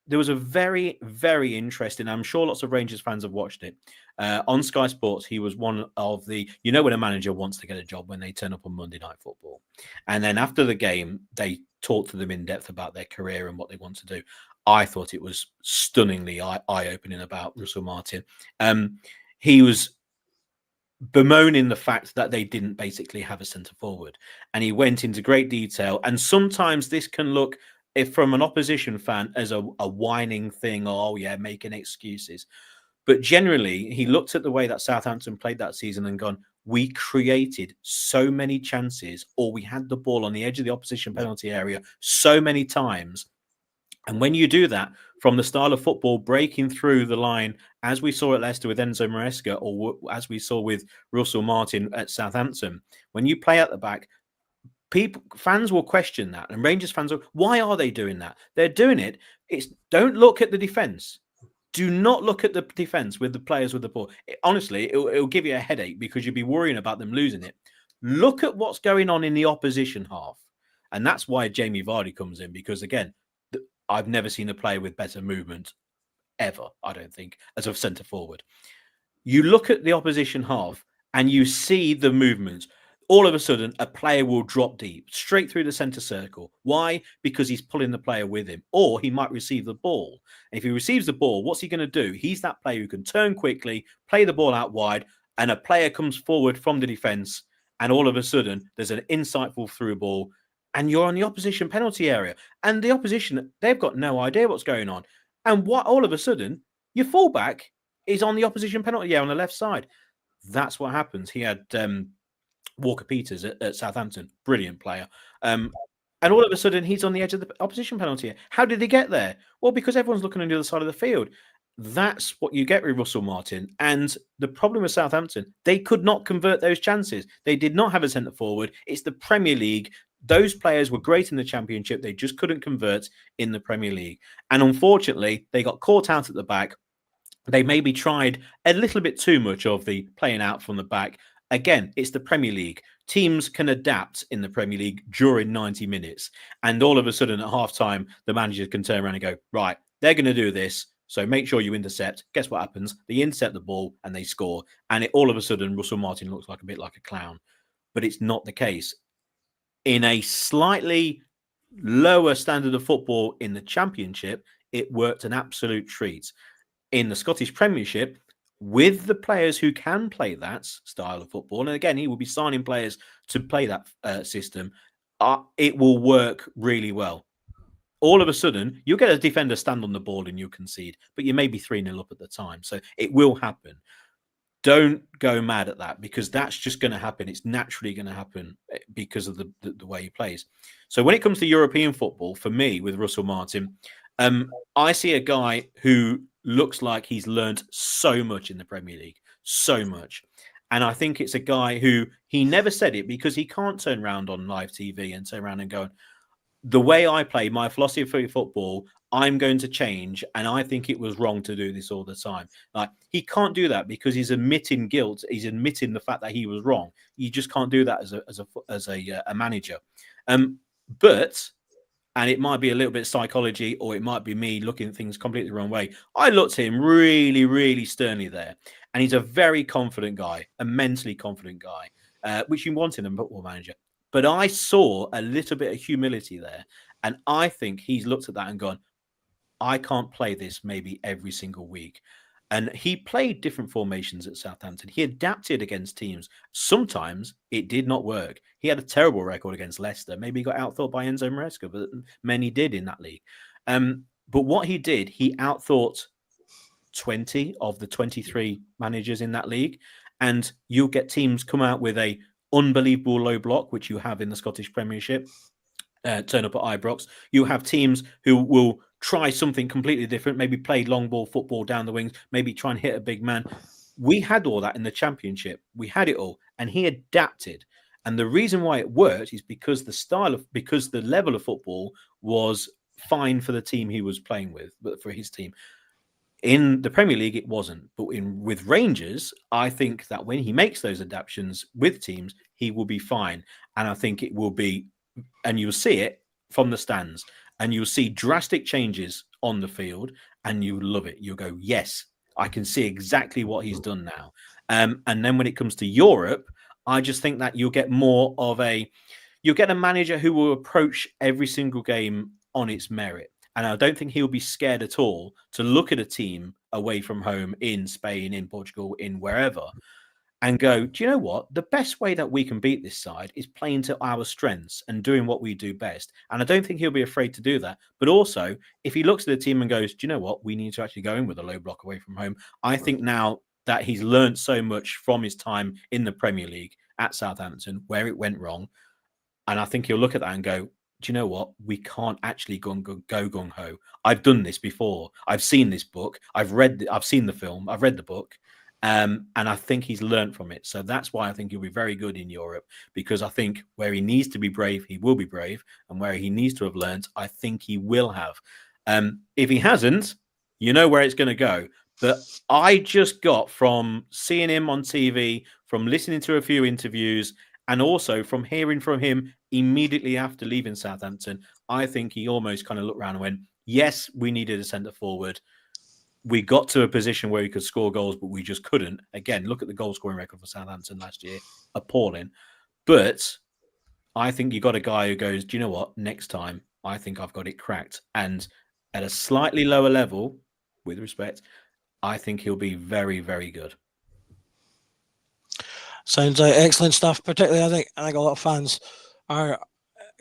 there was a very, very interesting, I'm sure lots of Rangers fans have watched it. On Sky Sports, he was one of the, when a manager wants to get a job when they turn up on Monday Night Football. And then after the game, they talk to them in depth about their career and what they want to do. I thought it was stunningly eye-opening about Russell Martin. He was bemoaning the fact that they didn't basically have a centre forward. And he went into great detail. And sometimes this can look, if from an opposition fan, as a whining thing, oh yeah, making excuses. But generally, he looked at the way that Southampton played that season and gone, we created so many chances, or we had the ball on the edge of the opposition penalty area so many times. And when you do that from the style of football, breaking through the line, as we saw at Leicester with Enzo Maresca, or as we saw with Russell Martin at Southampton, when you play at the back, fans will question that. And Rangers fans why are they doing that? They're doing it. Don't look at the defence. Do not look at the defence with the players with the ball. Honestly, it'll give you a headache because you'll be worrying about them losing it. Look at what's going on in the opposition half. And that's why Jamie Vardy comes in, because, again, I've never seen a player with better movement ever, I don't think, as a centre forward. You look at the opposition half and you see the movements. All of a sudden, a player will drop deep, straight through the centre circle. Why? Because he's pulling the player with him. Or he might receive the ball. And if he receives the ball, what's he going to do? He's that player who can turn quickly, play the ball out wide, and a player comes forward from the defence, and all of a sudden, there's an insightful through ball, and you're on the opposition penalty area. And the opposition, they've got no idea what's going on. And all of a sudden, your fullback is on the opposition penalty area on the left side. That's what happens. He had Walker Peters at Southampton, brilliant player. And all of a sudden, he's on the edge of the opposition penalty area. How did he get there? Well, because everyone's looking on the other side of the field. That's what you get with Russell Martin. And the problem with Southampton, they could not convert those chances. They did not have a centre forward. It's the Premier League. Those players were great in the Championship. They just couldn't convert in the Premier League. And unfortunately, they got caught out at the back. They maybe tried a little bit too much of the playing out from the back. Again, it's the Premier League. Teams can adapt in the Premier League during 90 minutes. And all of a sudden at halftime, the manager can turn around and go, right, they're going to do this. So make sure you intercept. Guess what happens? They intercept the ball and they score. And all of a sudden, Russell Martin looks like a bit like a clown. But it's not the case. In a slightly lower standard of football in the Championship, it worked an absolute treat. In the Scottish Premiership, with the players who can play that style of football, and again, he will be signing players to play that system, it will work really well. All of a sudden, you'll get a defender stand on the ball and you concede, but you may be 3-0 up at the time. So it will happen. Don't go mad at that, because that's just going to happen. It's naturally going to happen because of the way he plays. So when it comes to European football, for me, with Russell Martin, I see a guy who looks like he's learned so much in the Premier League, so much. And I think it's a guy who, he never said it because he can't turn around on live TV and turn around and go, the way I play, my philosophy of football, I'm going to change, and I think it was wrong to do this all the time. Like, he can't do that because he's admitting guilt. He's admitting the fact that he was wrong. You just can't do that as a manager. But, and it might be a little bit psychology, or it might be me looking at things completely the wrong way. I looked at him really, really sternly there, and he's a very confident guy, a mentally confident guy, which you want in a football manager. But I saw a little bit of humility there, and I think he's looked at that and gone, I can't play this maybe every single week. And he played different formations at Southampton. He adapted against teams. Sometimes it did not work. He had a terrible record against Leicester. Maybe he got outthought by Enzo Maresca, but many did in that league. But what he did, he outthought 20 of the 23 managers in that league. And you'll get teams come out with a unbelievable low block, which you have in the Scottish Premiership, turn up at Ibrox. You have teams who will try something completely different, maybe play long ball football down the wings, maybe try and hit a big man. We had all that in the Championship. We had it all, and he adapted. And the reason why it worked is because because the level of football was fine for the team he was playing with, but for his team. In the Premier League, it wasn't. But with Rangers, I think that when he makes those adaptations with teams, he will be fine. And I think it will be, and you'll see it from the stands, and you'll see drastic changes on the field, and you love it. You'll go, yes, I can see exactly what he's done now. And then when it comes to Europe, I just think that you'll get you'll get a manager who will approach every single game on its merit. And I don't think he'll be scared at all to look at a team away from home in Spain, in Portugal, in wherever, and go, do you know what? The best way that we can beat this side is playing to our strengths and doing what we do best. And I don't think he'll be afraid to do that. But also, if he looks at the team and goes, do you know what? We need to actually go in with a low block away from home. I think now that he's learned so much from his time in the Premier League at Southampton, where it went wrong. And I think he'll look at that and go, do you know what? We can't actually go gung-ho. I've done this before. I've seen this book. I've seen the film. I've read the book. And I think he's learned from it. So that's why I think he'll be very good in Europe, because I think where he needs to be brave, he will be brave. And where he needs to have learned, I think he will have. If he hasn't, you know where it's going to go. But I just got from seeing him on TV, from listening to a few interviews, and also from hearing from him immediately after leaving Southampton, I think he almost kind of looked around and went, yes, we needed a centre forward. We got to a position where we could score goals, but we just couldn't. Again, look at the goal scoring record for Southampton last year. Appalling. But I think you got a guy who goes, do you know what? Next time, I think I've got it cracked. And at a slightly lower level, with respect, I think he'll be very, very good. Sounds like excellent stuff. Particularly, I think a lot of fans are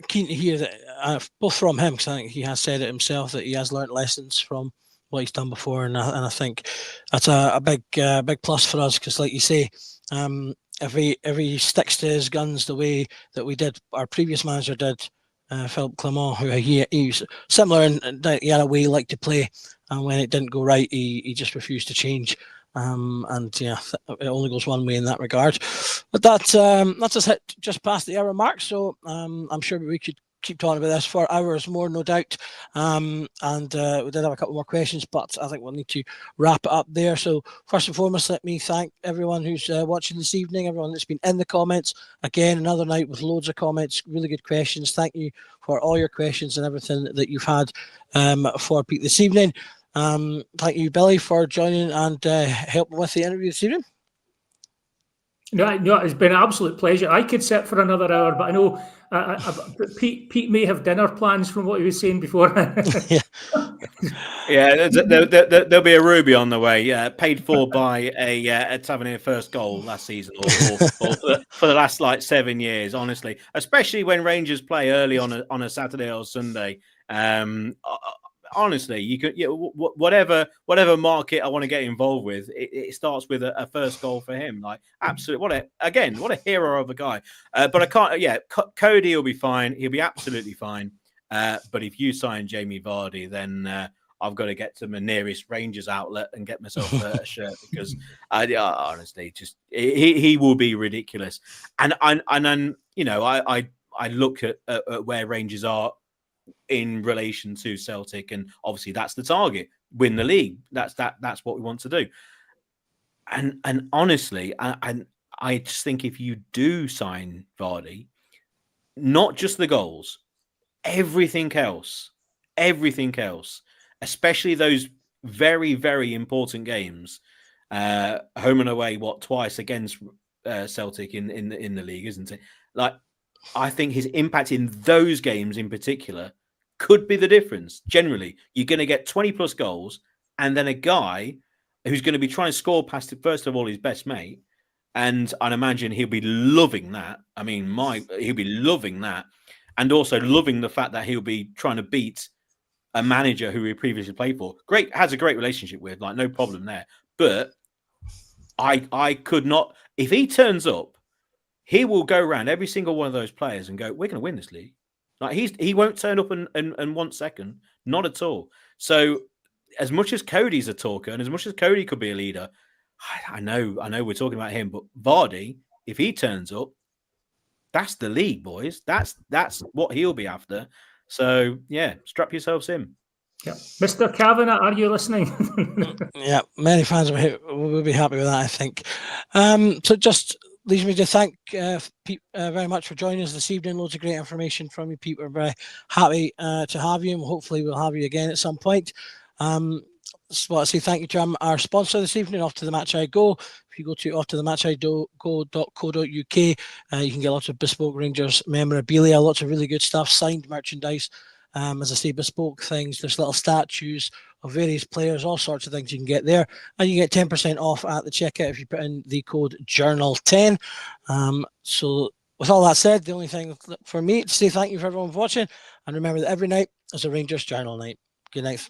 keen to hear that, both from him, because I think he has said it himself that he has learnt lessons from what he's done before, and I think that's a big plus for us, because, like you say, if he sticks to his guns the way that we did, our previous manager did, Philippe Clement, who he was similar in that he had a way he liked to play, and when it didn't go right, he just refused to change. And yeah, it only goes one way in that regard. But that's us hit just past the hour mark, so I'm sure we could keep talking about this for hours more, no doubt. And we did have a couple more questions, but I think we'll need to wrap it up there. So first and foremost, let me thank everyone who's watching this evening, everyone that's been in the comments. Again, another night with loads of comments, really good questions. Thank you for all your questions and everything that you've had for Pete this evening. Thank you, Billy, for joining and helping with the interview this evening. No, it's been an absolute pleasure. I could sit for another hour, but I know Pete may have dinner plans from what he was saying before. Yeah, there'll be a Ruby on the way, paid for by a Tavernier first goal last season, or for the last 7 years. Honestly, especially when Rangers play early on a Saturday or Sunday. Honestly, you could, whatever market I want to get involved with, it starts with a first goal for him. Absolutely, what a hero of a guy. But I can't. Yeah, Coady will be fine. He'll be absolutely fine. But if you sign Jamie Vardy, then I've got to get to my nearest Rangers outlet and get myself a shirt, because honestly, just he will be ridiculous. And I look at where Rangers are in relation to Celtic, and obviously that's the target: win the league. That's what we want to do. And honestly, I just think if you do sign Vardy, not just the goals, everything else, especially those very, very important games, home and away, twice against Celtic in the league, isn't it? I think his impact in those games in particular could be the difference. Generally, you're going to get 20 plus goals, and then a guy who's going to be trying to score past, first of all, his best mate. And I'd imagine he'll be loving that. I mean, he'll be loving that. And also loving the fact that he'll be trying to beat a manager who he previously played for. Has a great relationship with, no problem there. But I could not, if he turns up, he will go around every single one of those players and go, we're going to win this league. He won't turn up and want second. Not at all. So as much as Cody's a talker and as much as Coady could be a leader, I know we're talking about him, but Vardy, if he turns up, that's the league, boys. That's what he'll be after. So yeah, strap yourselves in. Yeah. Mr. Kavanagh, are you listening? Yeah, many fans will be happy with that, I think. So just leaves me to thank Pete very much for joining us this evening. Loads of great information from you, Pete. We're very happy to have you, and hopefully we'll have you again at some point. Just want to say thank you to our sponsor this evening, Off to the Match I Go. If you go to offtothematchigo.co.uk, you can get lots of bespoke Rangers memorabilia, lots of really good stuff, signed merchandise. As I say, bespoke things. There's little statues of various players, all sorts of things you can get there. And you get 10% off at the checkout if you put in the code JOURNAL10. So with all that said, the only thing for me to say thank you for everyone for watching. And remember that every night is a Rangers Journal night. Good night.